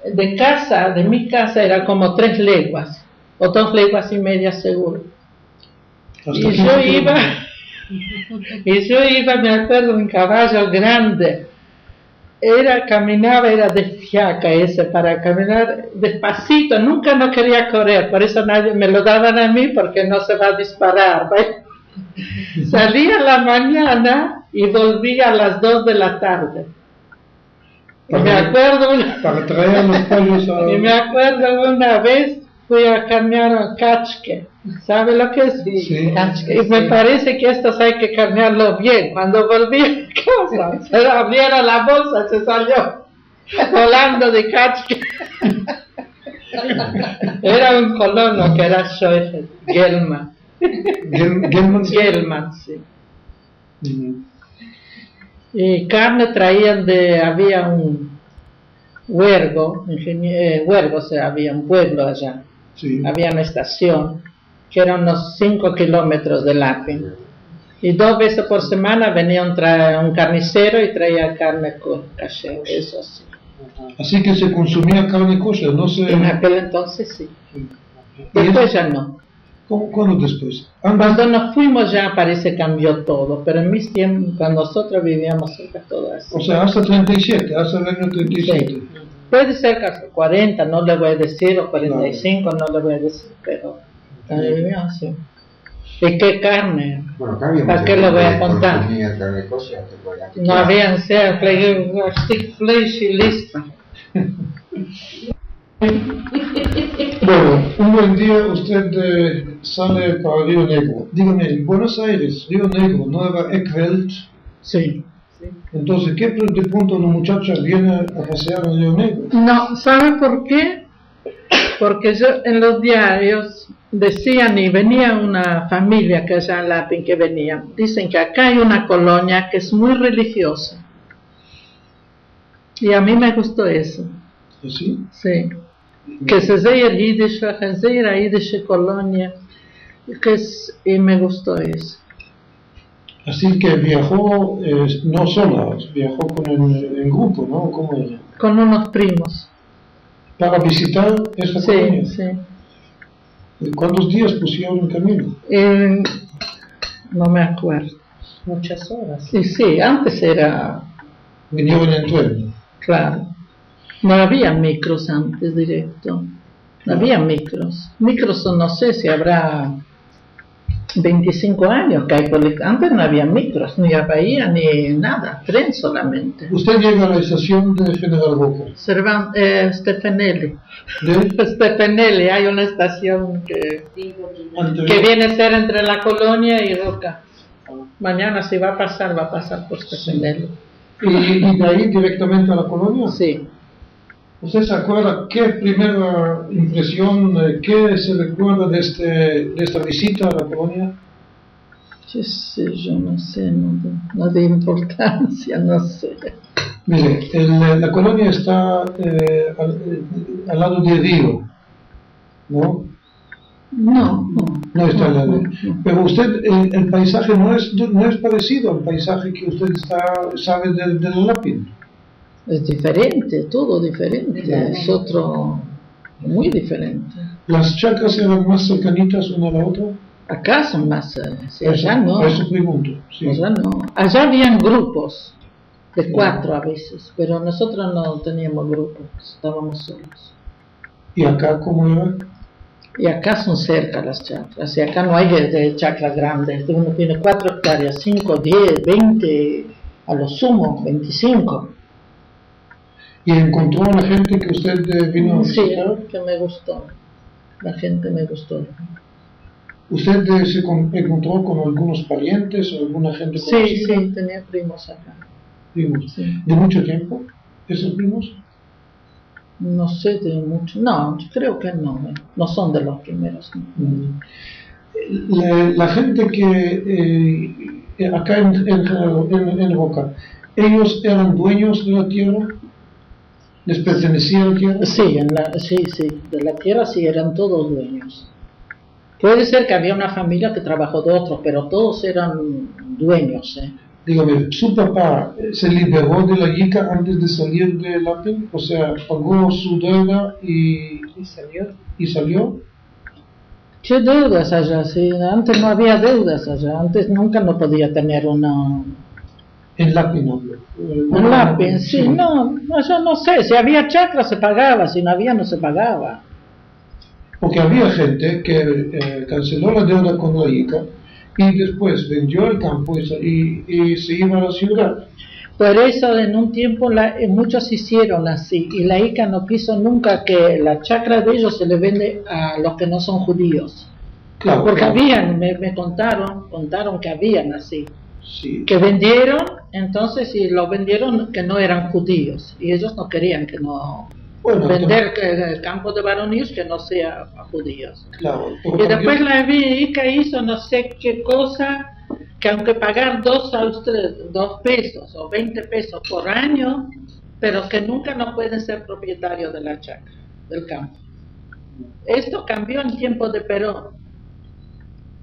de mi casa era como 3 leguas, o 2 leguas y media seguro. Y yo iba, me acuerdo, en caballo grande. Caminaba, era de fiaca para caminar despacito, nunca no quería correr, por eso nadie me lo daban a mí porque no se va a disparar. Salía a la mañana y volvía a las 2 de la tarde. Y me acuerdo una vez fui a caminar a Kachke. ¿Sabe lo que es? Sí. Y me parece que estos hay que cambiarlo bien. Cuando volví a casa, se abriera la bolsa, se salió volando de Kachke. Era un colono que era Shoefer, Gelman. Gelman, sí. Y carne traían había un huergo, había un pueblo allá. Sí. Había una estación que era unos 5 kilómetros de Lapin. Y 2 veces por semana venía un carnicero y traía carne kosher, eso sí. Así que se consumía carne kosher, no se... En aquel entonces sí. Después ya no. ¿Cuándo después? Cuando nos fuimos ya parece cambió todo, pero en mis tiempos, cuando nosotros vivíamos cerca todo así. O sea, hasta 37, hasta el año 37. Sí. Puede ser que hasta 40, no le voy a decir, o 45, no le voy a decir, pero vivían así. ¿Y qué carne? Bueno, ¿Para qué le voy a contar? No habían ser, stick flesh y listo. Bueno, un buen día usted sale para Río Negro. Dígame, en Buenos Aires, Río Negro, ¿no era Eckwelt? Sí. Entonces, ¿qué de pronto una muchacha viene a pasear en Río Negro? No, ¿sabe por qué? Porque en los diarios decían, y venía una familia que allá en Lapin que venían, dicen que acá hay una colonia que es muy religiosa. Y a mí me gustó eso. ¿Sí? Sí. Que se zeer Yiddish, que se zeer a Yiddish colonia, y me gustó eso. Así que viajó no sola, viajó con el grupo, ¿no? ¿Cómo era? Con unos primos. Para visitar esa colonia. Sí. ¿Cuántos días pusieron en camino? No me acuerdo. Muchas horas. Sí, antes era... Vinieron en tren. Claro. No había micros antes directo. No había micros. Micros no sé si habrá 25 años que hay antes no había micros, ni a Bahía ni nada, tren solamente. Usted llega a la estación de General Roca. Stefanelli. Stefanelli, hay una estación que viene a ser entre la colonia y Roca. Mañana si va a pasar por Stefanelli. ¿Y de ahí directamente a la colonia? Sí. ¿Usted se acuerda qué primera impresión, qué se recuerda de esta visita a la colonia? Yo no sé, no de importancia, no sé. Mire, la colonia está al lado del río, ¿no? No está al lado. Pero usted, el paisaje no es parecido al paisaje que usted sabe del Lapin. Es diferente, todo diferente, es otro, muy diferente. ¿Las chacras eran más cercanitas una a la otra? Acá son más, allá no. Eso pregunto, sí. Allá no. Allá habían grupos, de 4 a veces, pero nosotros no teníamos grupos, estábamos solos. ¿Y acá cómo era? Y acá son cerca las chacras, y acá no hay de chacras grandes, uno tiene 4 hectáreas, 5, 10, 20, a lo sumo, 25. ¿Y encontró a la gente que usted vino a visitar? Sí, que me gustó. La gente me gustó. ¿Usted se encontró con algunos parientes o alguna gente conocida? Sí, tenía primos acá. ¿Primos? Sí. ¿De mucho tiempo esos primos? No sé de mucho. No, yo creo que no son de los primeros. La gente que acá en Roca, ¿ellos eran dueños de la tierra? ¿Les pertenecía la tierra? Sí, de la tierra sí eran todos dueños. Puede ser que había una familia que trabajó de otros, pero todos eran dueños. Dígame, ¿su papá se liberó de la yica antes de salir de Lapin? O sea, pagó su deuda y salió. ¿Qué deudas allá? Sí, antes no había deudas allá, antes nunca no podía tener una... En Lapin, ¿no? En Lapin, sí, no, yo no sé, si había chacra se pagaba, si no había no se pagaba. Porque había gente que canceló la deuda con la yica y después vendió el campo y se iba a la ciudad. Por eso en un tiempo muchos hicieron así, y la ICA no quiso nunca que la chacra de ellos se le vende a los que no son judíos. Claro, porque claro. habían, me contaron que habían así. Sí. Que vendieron, entonces y lo vendieron que no eran judíos, y ellos no querían que no... Bueno, vender el campo de varoníes que no sea a judíos. Claro, Y después la ICA hizo no sé qué cosa, que aunque pagar 2 pesos o 20 pesos por año, pero que nunca no pueden ser propietarios de la chacra, del campo. Esto cambió en tiempo de Perón.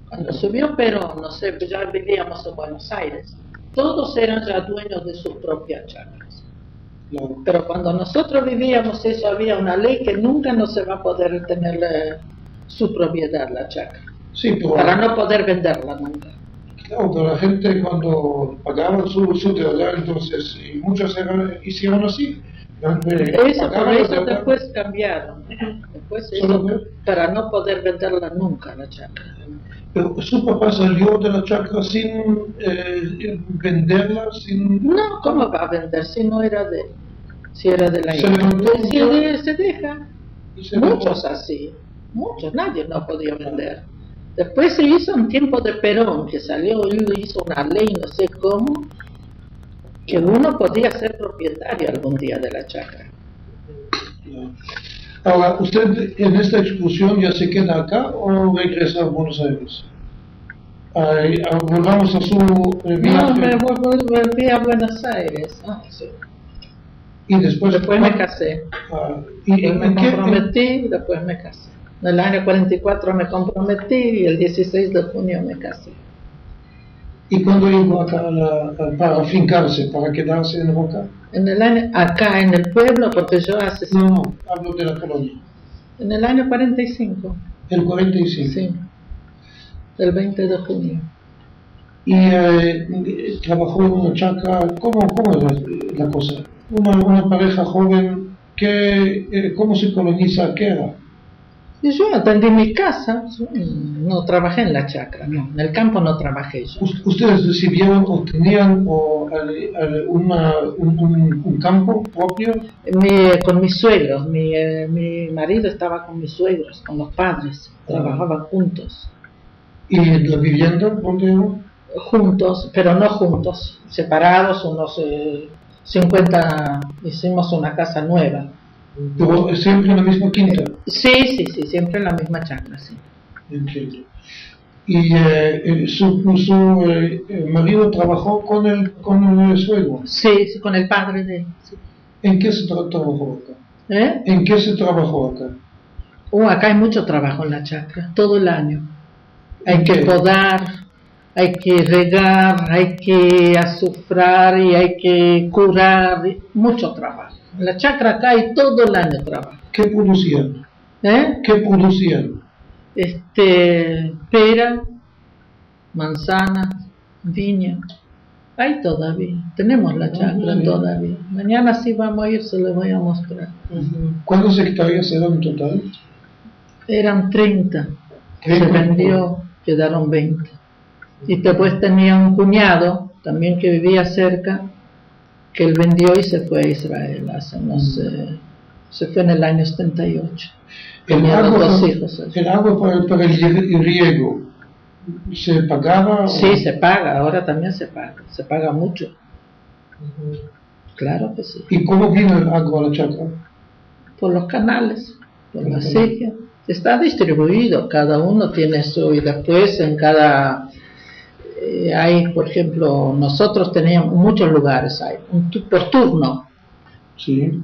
Cuando subió Perón, no sé, ya vivíamos en Buenos Aires, todos eran ya dueños de sus propias chacras. Claro. Pero cuando nosotros vivíamos eso, había una ley que nunca no se va a poder tener su propiedad, la chacra. Sí, pero... Para no poder venderla nunca. Claro, pero la gente cuando pagaban su deuda, entonces, y muchos hicieron así. Eso, por eso después cambiaron. Después eso, para no poder venderla nunca, la chacra. Pero su papá salió de la chacra sin venderla, sin... No, ¿cómo va a vender si no era de... Si era de la Se deja. Muchos así. Muchos, nadie no podía vender. Después se hizo un tiempo de Perón, que salió y hizo una ley, no sé cómo, que uno podía ser propietario algún día de la chacra. Ahora, ¿usted en esta excursión ya se queda acá o regresa a Buenos Aires? Volvamos a su viaje. No, me volví a Buenos Aires. Ah, sí. Y después me casé. ¿Y me comprometí y después me casé. En el año 44 me comprometí y el 16 de junio me casé. ¿Y cuándo llegó acá para afincarse, para quedarse en Roca? Acá en el pueblo, porque yo hace... No, hablo de la colonia. En el año 45. El 45. Sí, el 20 de junio. Y trabajó en una chacra. ¿Cómo era la cosa? Una pareja joven, ¿cómo se coloniza? ¿Qué era? Y yo atendí mi casa, no trabajé en la chacra, no, en el campo no trabajé yo. ¿Ustedes recibieron o tenían un campo propio? Con mis suegros, mi marido estaba con mis suegros, con los padres, trabajaban juntos. ¿Y la vivienda dónde era? Juntos, pero no juntos, separados, unos 50, hicimos una casa nueva. ¿Pero siempre en la misma quinta? Sí, siempre en la misma chacra, sí. Entiendo. ¿Y su marido trabajó con el suegro? Sí, con el padre de él. Sí. ¿En qué se trabajó acá? ¿En qué se trabajó acá? Acá hay mucho trabajo en la chacra, todo el año. Hay que podar, hay que regar, hay que azufrar y hay que curar, mucho trabajo. En la chacra acá hay todo el año trabajo. ¿Qué producían? ¿Qué producían? Pera, manzana, viña. Hay todavía, tenemos la chacra todavía. Mañana sí vamos a ir, se lo voy a mostrar. ¿Cuántas hectáreas eran en total? Eran 30. Se vendió, quedaron 20. Y después tenía un cuñado, también que vivía cerca, que él vendió y se fue a Israel hace se fue en el año 78. Tenía dos hijos. ¿El agua para el riego se pagaba? Sí, se paga, ahora también se paga mucho. Claro que sí. ¿Y cómo vino el agua a la chacra? Por los canales, por la sequía. Está distribuido, cada uno tiene su, y después en cada... hay, por ejemplo, nosotros teníamos muchos lugares, hay por turno. Sí.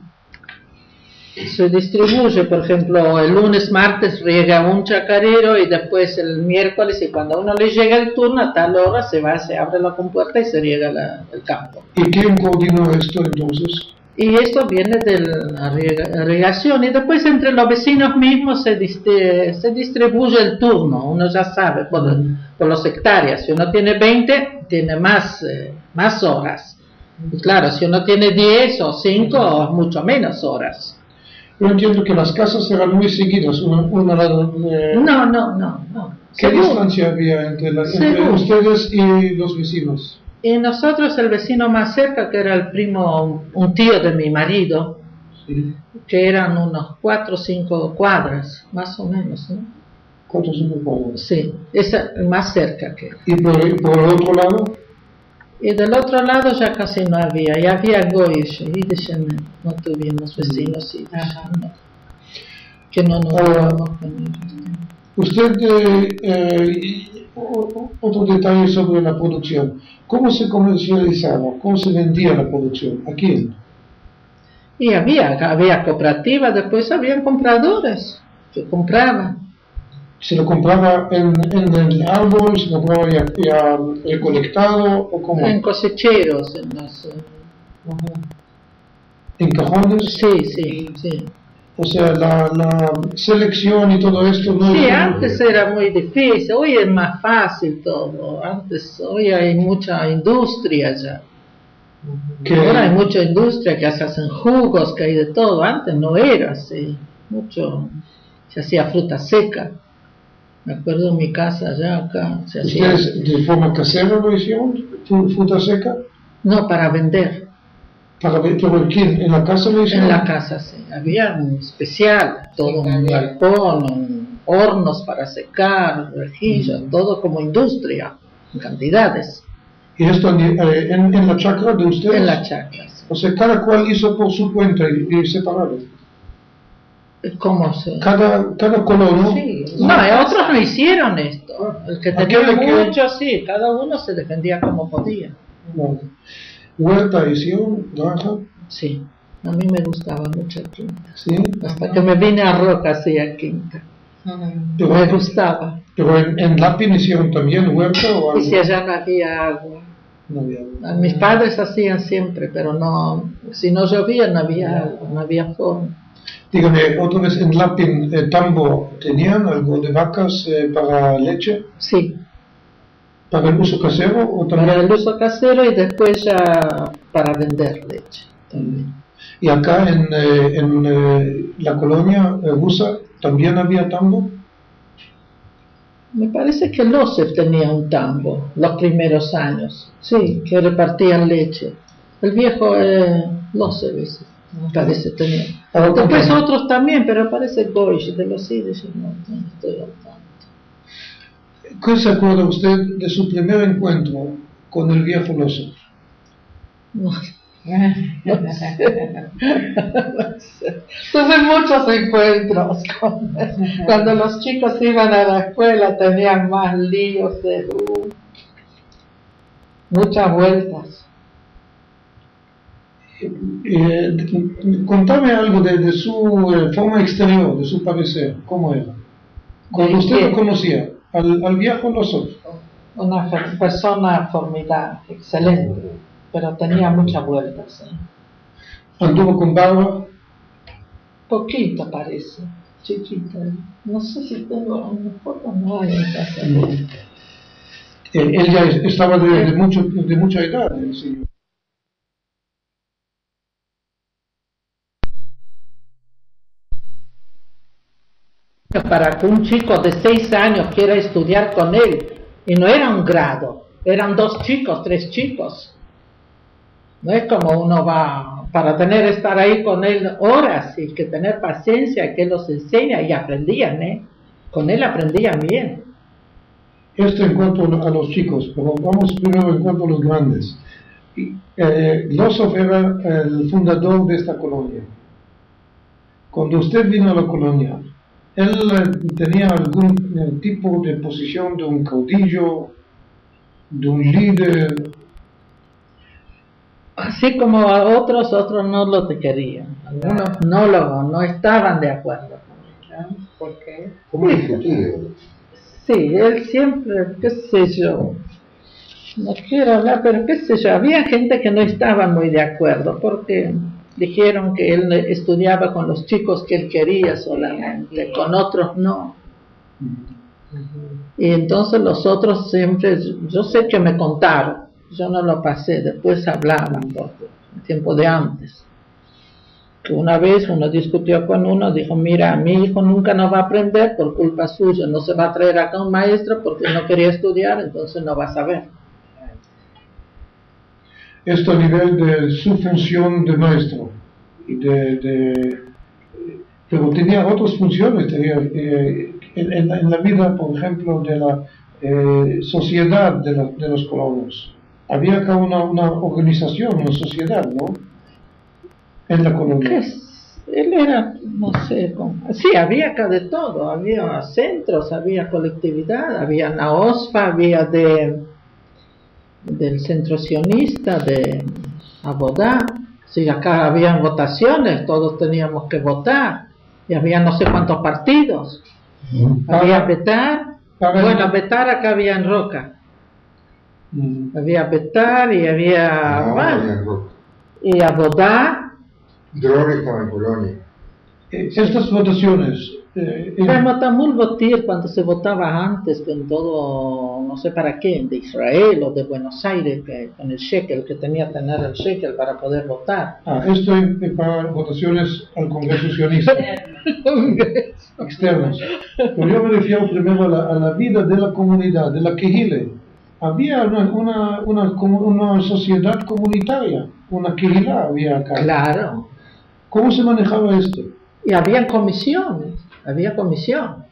Se distribuye, por ejemplo, el lunes, martes riega un chacarero y después el miércoles, y cuando a uno le llega el turno a tal hora se abre la compuerta y se riega el campo. ¿Y quién coordinó esto entonces? Y esto viene de la irrigación, y después entre los vecinos mismos se distribuye el turno, uno ya sabe por los hectáreas. Si uno tiene 20, tiene más horas. Y claro, si uno tiene 10 o 5, mucho menos horas. Yo entiendo que las casas eran muy seguidas, una al lado. No. ¿Qué distancia había entre ustedes y los vecinos? Y nosotros, el vecino más cerca, que era el primo, un tío de mi marido, sí, que eran unos 4 o 5 cuadras, más o menos, ¿no? 4 o 5 cuadras. Sí, es más cerca que... ¿Y por el otro lado? Y del otro lado ya casi no había, y había goyish, no tuvimos vecinos no, que no nos llevamos con ellos. Usted, otro detalle sobre la producción, ¿cómo se comercializaba? ¿Cómo se vendía la producción? ¿A quién? Y había cooperativas, después habían compradores que compraban. ¿Se lo compraba en el árbol? ¿Se lo compraba ya recolectado? ¿O cómo? En cosecheros, ¿En cajones? Sí. O sea, la selección y todo esto no... Sí, antes era muy difícil, hoy es más fácil todo. Hoy hay mucha industria ya. Ahora hay mucha industria que se hacen jugos, que hay de todo. Antes no era así, se hacía fruta seca. Me acuerdo en mi casa allá acá. ¿Ustedes de forma casera lo hicieron? ¿Fruta seca? No, para vender. ¿Pero quién? ¿En la casa lo hicieron? En la casa, sí. Había un especial, todo un galpón, hornos para secar, rejillas, todo como industria, en cantidades. ¿Y esto en la chacra de ustedes? En la chacra, sí. O sea, cada cual hizo por su cuenta y separado. ¿Cómo se...? Cada colono... Sí. No, otros no hicieron esto. El que tenía mucho, sí, cada uno se defendía como podía. No. ¿Huerta hicieron? ¿Granja? Sí, A mí me gustaba mucho el Quinta. ¿Sí? Hasta que me vine a Roca, sí, a Quinta. Pero, Me gustaba. pero en Lapin hicieron también huerto o algo. Y si allá no había agua. No había agua. Mis padres hacían siempre, pero no, si no llovía no había agua, no había forma. Dígame, otra vez en Lapin, Tambo, ¿tenían algo de vacas para leche? Sí, ¿Para el uso casero o también? para el uso casero y después ya para vender leche también. Y acá en la colonia rusa también había tambo. Me parece que Losef tenía un tambo los primeros años, sí, que repartían leche. El viejo Losef, ese, me parece tenía. Después otros también, pero parece Goish, de los Yiddish, no estoy al tanto. ¿Qué se acuerda usted de su primer encuentro con el viejo Losef? No sé. Tuve muchos encuentros con él. Cuando los chicos iban a la escuela tenían más líos de muchas vueltas. Contame algo de su forma exterior, de su parecer, ¿cómo era? Cuando usted lo conocía, al viejo Losef. Una persona formidable, excelente, pero tenía muchas vueltas. ¿Anduvo con barba? Poquito parece, chiquita. No sé si tengo una foto, no hay en casa. Él ya estaba de mucha edad, el señor. Para que un chico de 6 años quiera estudiar con él, y no era un grado, eran 2 chicos, 3 chicos. No es como uno va para estar ahí con él horas y que tener paciencia, que él los enseña y aprendían, con él aprendían bien. Esto en cuanto a los chicos, pero vamos primero en cuanto a los grandes. Losef era el fundador de esta colonia. Cuando usted vino a la colonia, ¿él tenía algún tipo de posición de un caudillo, de un líder? Así como a otros no lo querían. Algunos no estaban de acuerdo. ¿Por qué? ¿Cómo discutido? Sí, él siempre, qué sé yo, no quiero hablar, pero qué sé yo, había gente que no estaba muy de acuerdo porque dijeron que él estudiaba con los chicos que él quería solamente, con otros no. Y entonces los otros siempre, yo sé que me contaron, yo no lo pasé, después hablaban, porque el tiempo de antes. Que una vez uno discutió con uno, dijo, mira, mi hijo nunca nos va a aprender por culpa suya, no se va a traer acá un maestro porque no quería estudiar, entonces no va a saber. Esto a nivel de su función de maestro, pero tenía otras funciones, en la vida, por ejemplo, de la sociedad de los colonos. Había acá una organización, una sociedad, ¿no? En la colonia. Él era, no sé, sí, había acá de todo, había centros, había colectividad, había Naosfa, había del centro sionista, de Abodá, sí, acá habían votaciones, todos teníamos que votar, y había no sé cuántos partidos, había Betar, bueno, Betar acá había en Roca, había Betar y había, y Abodá, Dror estaba en Polonia. Estas votaciones. Tamul votir cuando se votaba antes con todo, no sé para qué, de Israel o de Buenos Aires, con el shekel, que tenía que tener el shekel para poder votar. Esto para votaciones al Congreso Sionista. Externos. Pero yo me refiero primero a la vida de la comunidad, de la Kehile. Había una sociedad comunitaria, una Kehila había acá. Claro. ¿Cómo se manejaba esto? Y había comisiones, había comisión.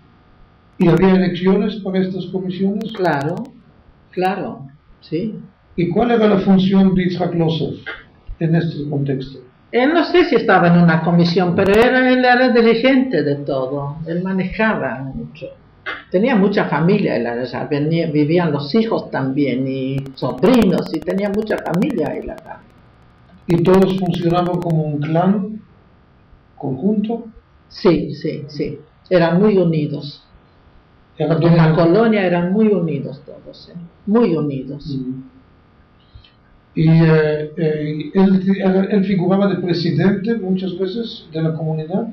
¿Y había elecciones para estas comisiones? Claro, sí. ¿Y cuál era la función de Yitzhak Losef en este contexto? Él no sé si estaba en una comisión, pero él era dirigente de todo, él manejaba mucho. Tenía mucha familia, vivían los hijos también, y sobrinos, y tenía mucha familia él acá. ¿Y todos funcionaban como un clan conjunto? Sí, sí, sí. Eran muy unidos. Era En la colonia eran muy unidos todos, muy unidos. Y él figuraba de presidente muchas veces de la comunidad.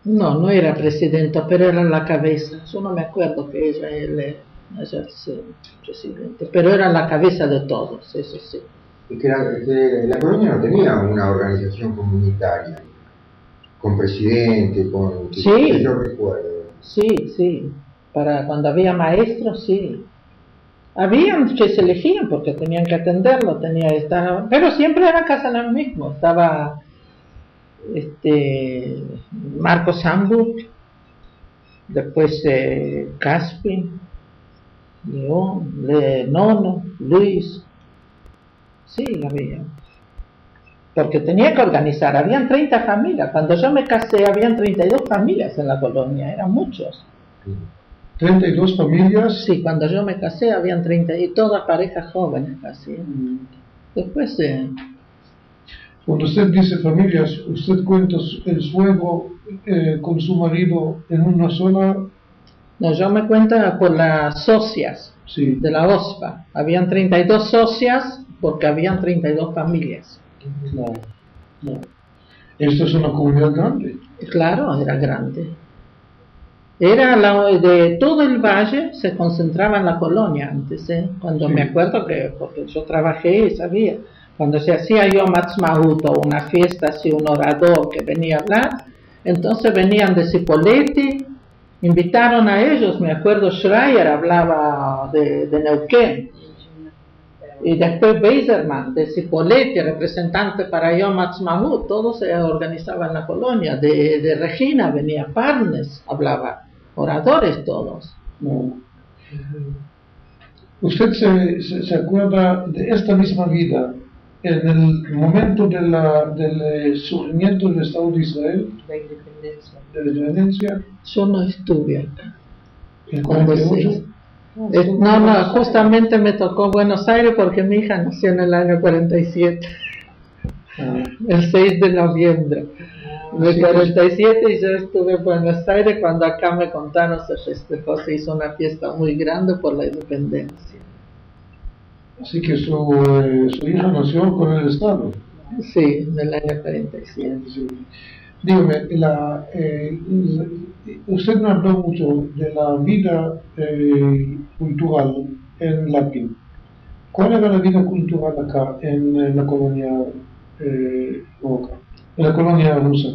No, no era presidente, pero era la cabeza. Yo no me acuerdo que él era presidente, pero era la cabeza de todos, eso sí. Y que la colonia no tenía una organización comunitaria, con presidente, con... Sí. Que yo recuerdo. Sí, sí. Para cuando había maestros, sí. Habían que se elegían porque tenían que atenderlo, pero siempre era casa en el mismo. Estaba Marcos Hamburg, después Caspin, León, Nono, Luis. Sí, había. Porque tenía que organizar, habían 30 familias. Cuando yo me casé, habían 32 familias en la colonia, eran muchos. 32 familias. Sí, cuando yo me casé habían 30 y todas parejas jóvenes casi. Después Cuando usted dice familias, usted cuenta el suegro con su marido en una sola. No, yo me cuento por las socias Sí. de la OSPA. Habían 32 socias porque habían 32 familias. Claro. No. Esto es una comunidad grande. Claro, era grande. Era de todo el valle, se concentraba en la colonia antes, cuando Sí. me acuerdo que, porque yo trabajé y sabía, cuando se hacía Yom Ha'atzmaut o una fiesta, así un orador que venía a hablar, entonces venían de Cipolletti, invitaron a ellos, me acuerdo Schreier hablaba de Neuquén, y después Beiserman de Cipolletti, representante para Yom Ha'atzmaut, todo se organizaba en la colonia, de Regina venía Parnes, hablaba, oradores todos. No. ¿Usted se acuerda de esta misma vida en el momento del surgimiento del Estado de Israel, La independencia. de la independencia, Yo no estuve acá. en Cuando 48? No, justamente me tocó Buenos Aires porque mi hija nació en el año 47, Ah, el 6 de noviembre del Sí, 47, y yo estuve en Buenos Aires cuando acá me contaron se festejó, se hizo una fiesta muy grande por la independencia. así que su hija nació con el Estado. Sí, en el año 47. Sí. Dígame, usted me habló mucho de la vida cultural en Lapin. ¿Cuál era la vida cultural acá en la colonia Boca, en la colonia rusa?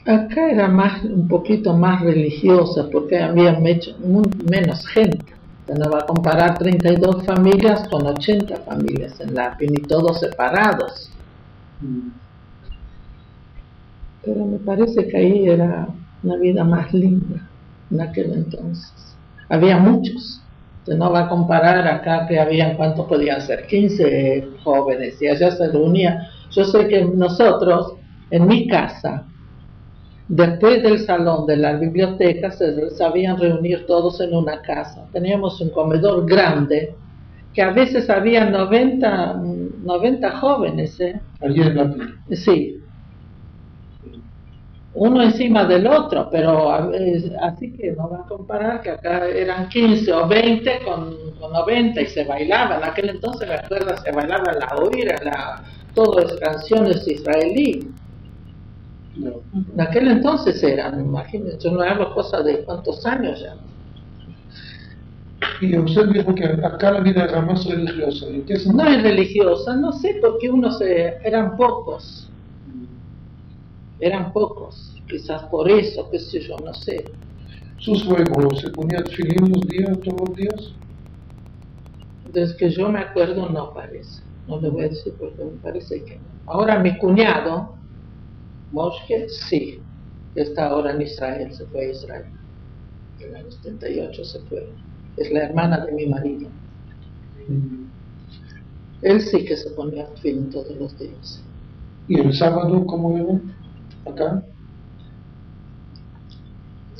Acá era un poquito más religiosa porque había menos gente. No va a comparar 32 familias con 80 familias en Lapin y todos separados. Pero me parece que ahí era una vida más linda en aquel entonces. Había muchos. Usted no va a comparar acá que habían, ¿cuántos podían ser? 15 jóvenes y allá se reunía. Yo sé que nosotros, en mi casa, después del salón de la biblioteca, se sabían reunir todos en una casa. Teníamos un comedor grande, que a veces había 90 jóvenes. Allí en Lapin. Sí. Uno encima del otro, pero así que no va a comparar que acá eran 15 o 20 con 90 y se bailaba. En aquel entonces, me acuerdo, se bailaba la oira, todas canciones israelí. No. En aquel entonces eran, imagínense, yo no hablo cosas de cuántos años ya. Y usted dijo que acá la vida era más religiosa. ¿En qué sentido? No es religiosa, no sé, porque eran pocos. Eran pocos, quizás por eso, qué sé yo, no sé. ¿Su suegro se ponía tefilín todos los días? Desde que yo me acuerdo no parece, no le voy a decir porque me parece que no. Ahora mi cuñado, Moshe, sí, está ahora en Israel, se fue a Israel. En el año 78 se fue. Es la hermana de mi marido. Él sí que se ponía tefilín todos los días. ¿Y el sábado cómo era? ¿Acá?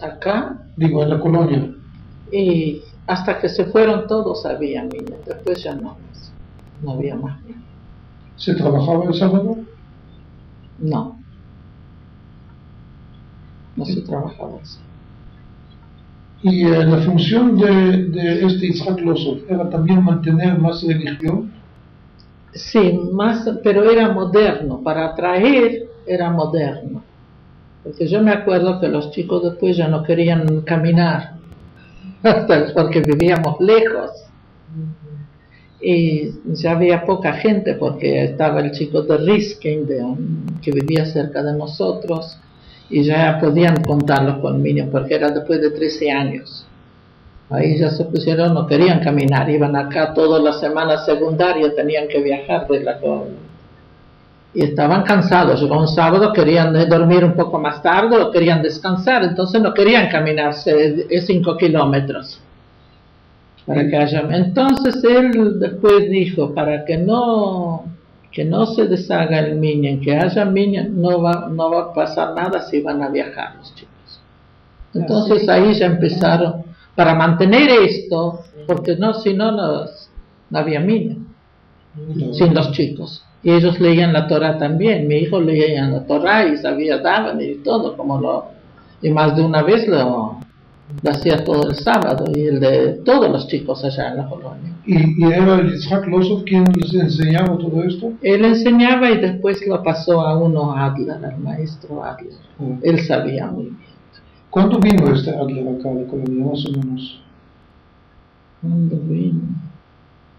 Acá, Digo, en la colonia. y hasta que se fueron todos había niños, después ya no más, no había más niños. ¿Se trabajaba el sábado? No. No se trabajaba así. Y la función de este Yitzhak Losov era también mantener más religión. Sí, más, pero era moderno, para atraer era moderno. Porque yo me acuerdo que los chicos después ya no querían caminar, porque vivíamos lejos. Y ya había poca gente porque estaba el chico de Riskin, que vivía cerca de nosotros, y ya podían contarlos con niños porque era después de 13 años. Ahí ya se pusieron, no querían caminar, iban acá todas las semanas secundarias, tenían que viajar de la y estaban cansados. Un sábado querían dormir un poco más tarde o querían descansar, entonces no querían caminarse 5 kilómetros. Para que haya. Entonces él después dijo, para que no se deshaga el minyan, que haya minyan, no va a pasar nada si van a viajar los chicos. Entonces ahí ya empezaron, para mantener esto, porque si no había minyan, sin los chicos. Y ellos leían la Torah también, mi hijo leía la Torah y sabía Daven y todo, y más de una vez lo hacía todo el sábado, y el de todos los chicos allá en la colonia. ¿Y era el Yitzhak Losov quien les enseñaba todo esto? Él enseñaba y después lo pasó a uno Adler, al maestro Adler. Él sabía muy bien. ¿Cuándo vino este Adler acá a la colonia, más o menos? ¿Cuándo vino?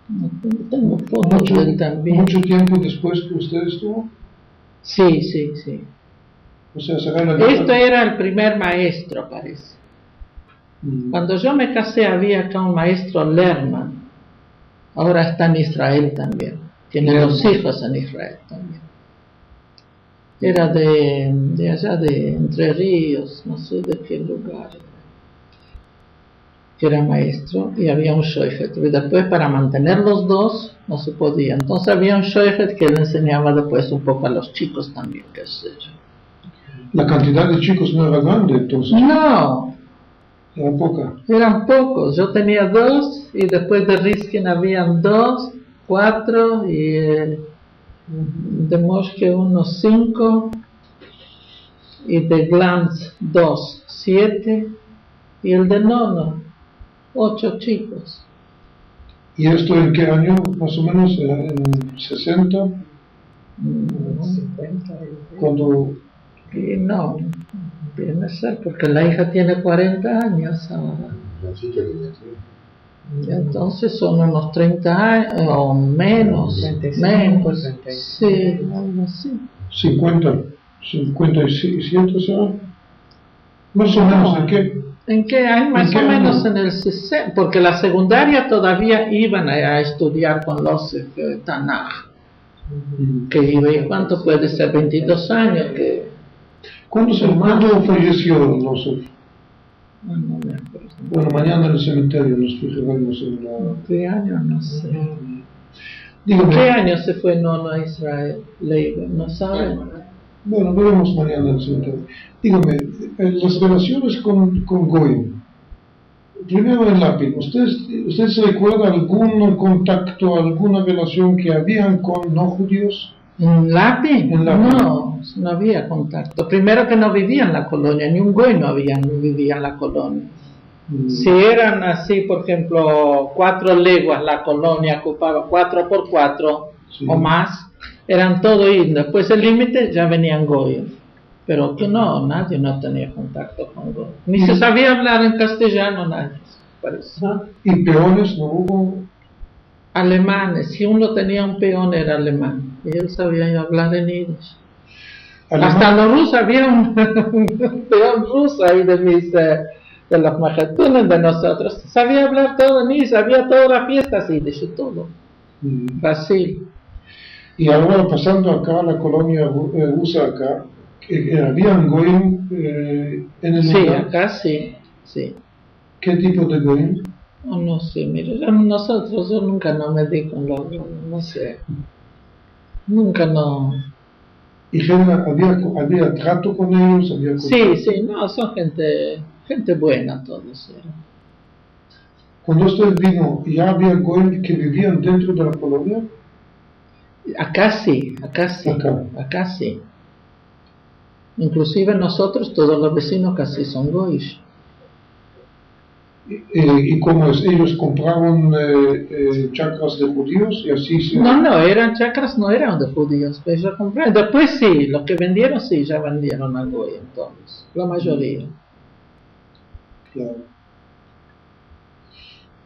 No tengo fotos de él también. ¿Mucho tiempo después que usted estuvo? Sí. O sea, será Esto era el primer maestro, parece. Cuando yo me casé había acá un maestro Lerman, ahora está en Israel también, tiene 2 hijos en Israel también. Era de allá de Entre Ríos, no sé de qué lugar, que era maestro, y había un shoichet, y después para mantener los dos no se podía, entonces había un shoichet que le enseñaba después un poco a los chicos también, qué sé yo. ¿La cantidad de chicos no era grande entonces? No. Era poca. Eran pocos, yo tenía 2 y después de Riskin habían 2, 4 y de Moshe unos 5 y de Glantz 2, 7 y el de Nono 8 chicos. ¿Y esto en qué año? Más o menos en 60. 50. Cuando... Y no, viene a ser porque la hija tiene 40 años ahora. Y entonces son unos 30 años o menos. 35, sí, algo así. 57 será. Más o menos, ¿en qué? ¿En qué año? Más o menos en el 60, porque la secundaria todavía iban a estudiar con los Tanaj. Que iba, ¿cuánto puede ser? 22 años que... ¿Cuándo falleció Losov? No me acuerdo. Bueno, mañana en el cementerio nos fijaremos en la... ¿Qué año? No sé. Dígame. ¿Qué año se fue Nono a Israel? ¿No sabe? Bueno, veremos mañana en el cementerio. Dígame, las relaciones con Goyim. Primero en Lapin, ¿usted se recuerda algún contacto, alguna relación que habían con no judíos? ¿En Lapin? Lapin. No había contacto. Primero que no vivía en la colonia, ni un goy no vivía en la colonia. Si eran así, por ejemplo, 4 leguas la colonia ocupaba 4 por 4 o más, eran todo y después el límite ya venían goy. Pero que nadie no tenía contacto con goy. Ni se sabía hablar en castellano, nadie. Parece. ¿Y peones no hubo? Alemanes, si uno tenía un peón era alemán y él sabía hablar en yiddish. Hasta los rusos, había un peón ruso ahí de los majatunes de nosotros, sabía hablar todo en yiddish, sabía todas las fiestas yiddish y todo. Brasil. Y ahora pasando acá a la colonia rusa acá, ¿habían goyim en el lugar? Sí, acá sí. ¿Qué tipo de goyim? No sé, mire, yo nunca me di con los, no sé, nunca no. ¿Y había trato con ellos? Sí, no, son gente buena todos eran. Cuando usted vino, ¿ya había goyim que vivían dentro de la colonia? Acá sí, acá sí. Inclusive nosotros, todos los vecinos casi son goish. ¿Y cómo es? ¿Ellos compraron chacras de judíos y así se...? No, eran chacras, no eran de judíos, ellos compraron. Después sí, los que vendieron sí, ya vendieron al goy entonces, la mayoría. Claro.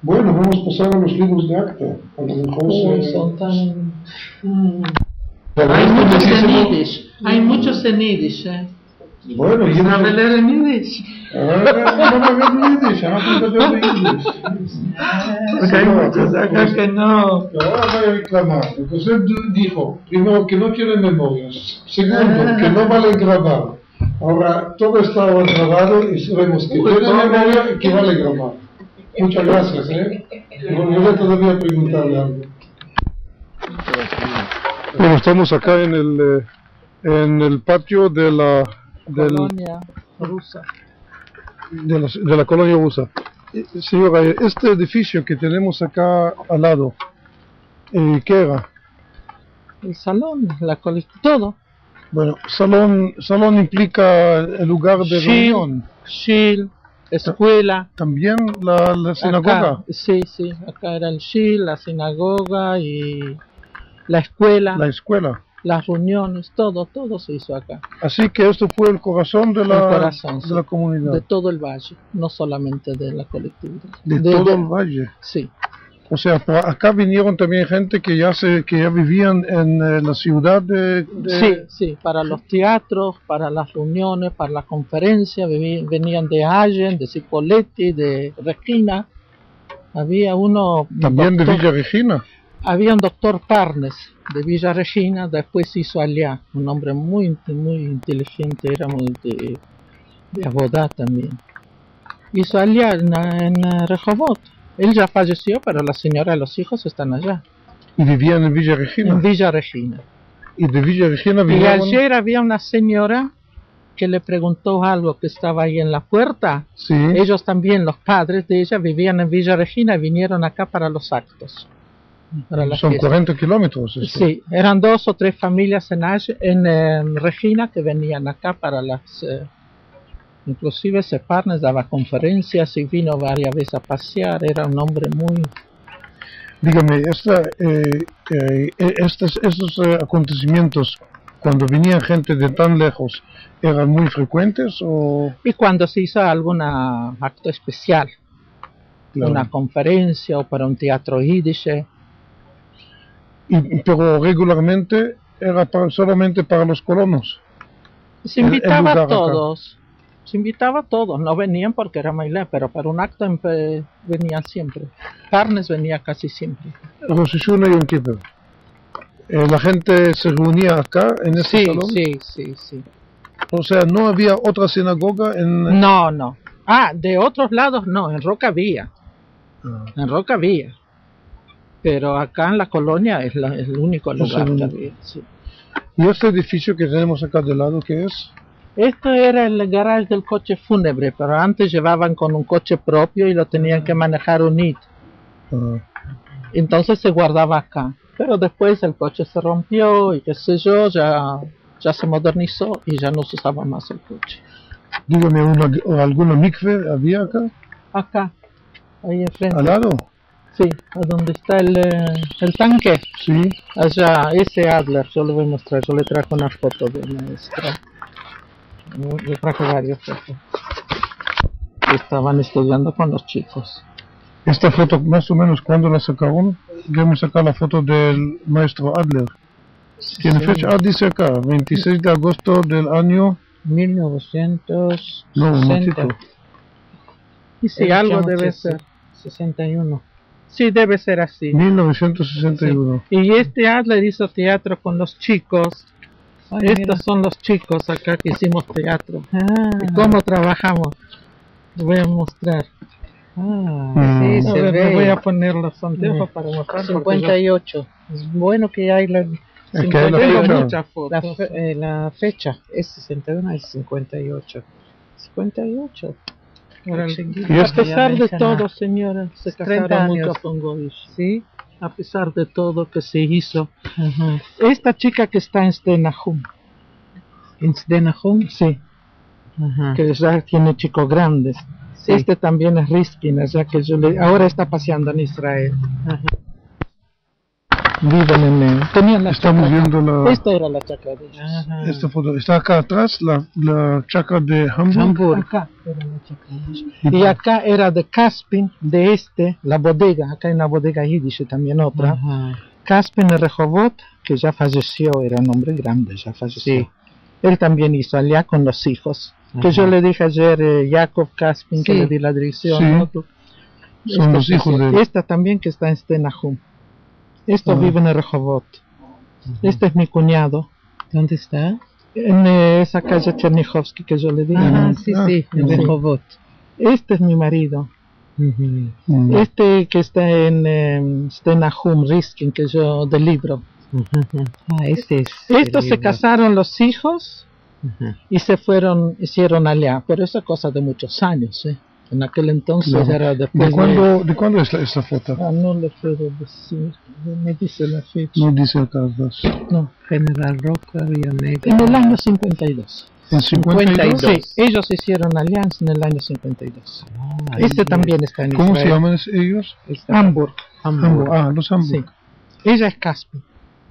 Bueno, vamos a pasar a los libros de acta. A lo mejor son tan... Hay muchos en Yiddish, Bueno, y ¿sabe leer en Yiddish? Porque hay muchos acá que no. Ahora voy a reclamar. Entonces dijo, primero, que no quiere memorias. Segundo, que no vale grabar. Ahora, todo está grabado y sabemos que tiene memoria y que vale grabar. Muchas gracias, Violeta debía preguntarle algo. Bueno, estamos acá en el patio de la Colonia rusa. De la colonia rusa. Señora, este edificio que tenemos acá al lado, ¿qué era? El salón, todo. Bueno, salón implica el lugar de reunión. Shil, escuela. También la sinagoga. Acá, sí, acá era el shil, la sinagoga y la escuela. La escuela. Las reuniones, todo se hizo acá. Así que esto fue el corazón de la comunidad. De todo el valle, no solamente de la colectividad. De todo el valle. Sí. O sea, acá vinieron también gente que ya vivían en la ciudad de... Sí, para los teatros, para las reuniones, para las conferencias, venían de Allen, de Cipolletti, de Regina. Había uno... También de Villa Regina. Había un doctor Parnes de Villa Regina, después hizo allá, un hombre muy inteligente, era muy de Abodá también. Hizo allá en Rehovot. Él ya falleció, pero la señora y los hijos están allá. ¿Y vivían en Villa Regina? En Villa Regina. ¿Y de Villa Regina vivían? Y ayer había una señora que le preguntó algo que estaba ahí en la puerta. Sí. Ellos también, los padres de ella, vivían en Villa Regina y vinieron acá para los actos. Son 40 kilómetros. Sí, eran 2 o 3 familias en Regina que venían acá para las... inclusive Parnes daba conferencias y vino varias veces a pasear, era un hombre muy... Dígame, estos acontecimientos, cuando venían gente de tan lejos, ¿eran muy frecuentes o...? Y cuando se hizo algún acto especial, claro. Una conferencia o para un teatro yiddish. Pero regularmente era solamente para los colonos. Se invitaba a todos. Se invitaba a todos. No venían porque era Mailé, pero para un acto venían siempre. Parnes venía casi siempre. Rosh Hashanah y Yom Kippur. La gente se reunía acá en este salón. Sí. O sea, no había otra sinagoga en... No. De otros lados no. En Roca había. En Roca había. Pero acá en la colonia es el único lugar que había. Sí. ¿Y este edificio que tenemos acá de lado qué es? Esto era el garage del coche fúnebre, pero antes llevaban con un coche propio y lo tenían que manejar unido. Entonces se guardaba acá. Pero después el coche se rompió y qué sé yo, ya se modernizó y ya no se usaba más el coche. Dígame, ¿alguna mikve había acá? Acá, ahí enfrente. ¿Al lado? Sí, a donde está el tanque. Sí. Allá, ese Adler, yo le voy a mostrar, yo le trajo una foto de maestra. Le traje varias fotos. Estaban estudiando con los chicos. Esta foto, más o menos, ¿cuándo la sacaron? Debemos sacar la foto del maestro Adler. ¿Tiene fecha? Dice acá, 26 de agosto del año... 1960. No, un momentito. Y si algo debe ser. 61. Sí, debe ser así. 1961. Sí. Y este Adler hizo teatro con los chicos. Estos son los chicos acá que hicimos teatro. ¿Y cómo trabajamos? Les voy a mostrar. Sí, se ve. Me voy a poner los anteojos para mostrar. 58. Es bueno que hay la... muchas fotos. La fecha es 61 y 58. 58. Y a pesar de todo, señora, se casaron mucho con Goish. Sí. a pesar de todo que se hizo. Esta chica que está en Stenahum. ¿En Stenahum? Sí. Que ya tiene chicos grandes. Sí. Este también es Riskin, ya que ahora está paseando en Israel. Viven en tenían la Estamos chacra. viendo la... Esta era la chacra de ellos. Esta foto. Está acá atrás, la chacra de Hamburg. Acá era la chacra de ellos. Y acá era de Caspin, la bodega. Acá hay una bodega yiddish también otra. Caspin de Rehovot, que ya falleció, era un hombre grande, ya falleció. Sí. Él también hizo allá con los hijos. Que yo le dije ayer, Jacob Caspin, que le di la dirección. Sí. ¿No? Son los hijos de él. Esta también que está en Stenahum. Estos viven en Rehovot. Este es mi cuñado. ¿Dónde está? En esa calle Chernichovsky que yo le dije. Sí, en Rehovot. Este es mi marido. Este que está en Stenahum, Riskin, que yo del libro. Este es. Estos se casaron los hijos y se fueron, hicieron allá, pero esa cosa de muchos años, En aquel entonces era después ¿De cuándo es esta foto? No le puedo decir, me dice la fecha. No dice acá atrás. No. General Roca, Río Negro. En el año 52. ¿En 52? Sí, ellos hicieron alianza en el año 52. Este también está en ¿Cómo Israel. se llaman ellos? Hamburg. Los Hamburg. Sí. Ella es Caspin,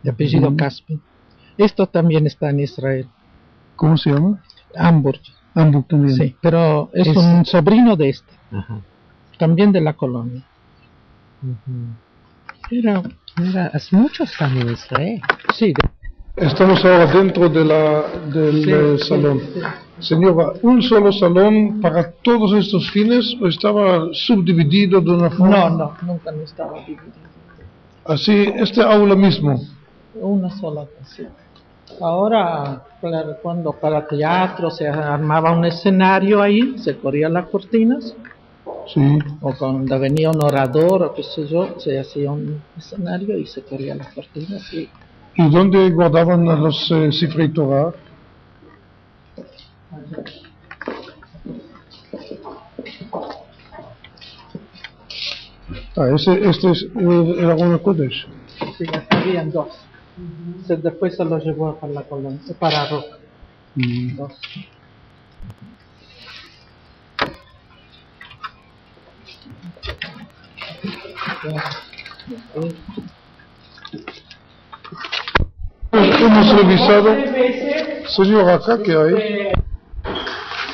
de apellido Caspin. Esto también está en Israel. ¿Cómo se llama? Hamburg. Hamburg también. Sí, pero es un sobrino de este. También de la colonia. Mira, hace muchos años en Israel. Sí. Estamos ahora dentro del salón. Señora, ¿un solo salón para todos estos fines o estaba subdividido de una forma? No, nunca no estaba dividido. Así, este aula mismo. Una sola cosa. Ahora, claro, cuando para teatro se armaba un escenario ahí, se corrían las cortinas. Sí. O cuando venía un orador o qué sé yo, se hacía un escenario y se corrían las cortinas. ¿Y dónde guardaban a los Sifrei Torah? Este era una Kodesh. Sí, habían dos. Después se los llevó para la colonia, para Roca. Dos. Hemos revisado, señor, acá que hay.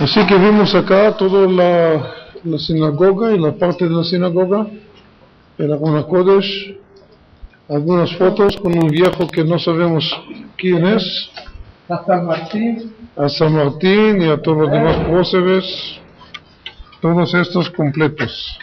Así que vimos acá toda la sinagoga y la parte de la sinagoga. Era una Kodesh. Algunas fotos con un viejo que no sabemos quién es. A San Martín. A San Martín y a todos los demás próceres. Todos estos completos.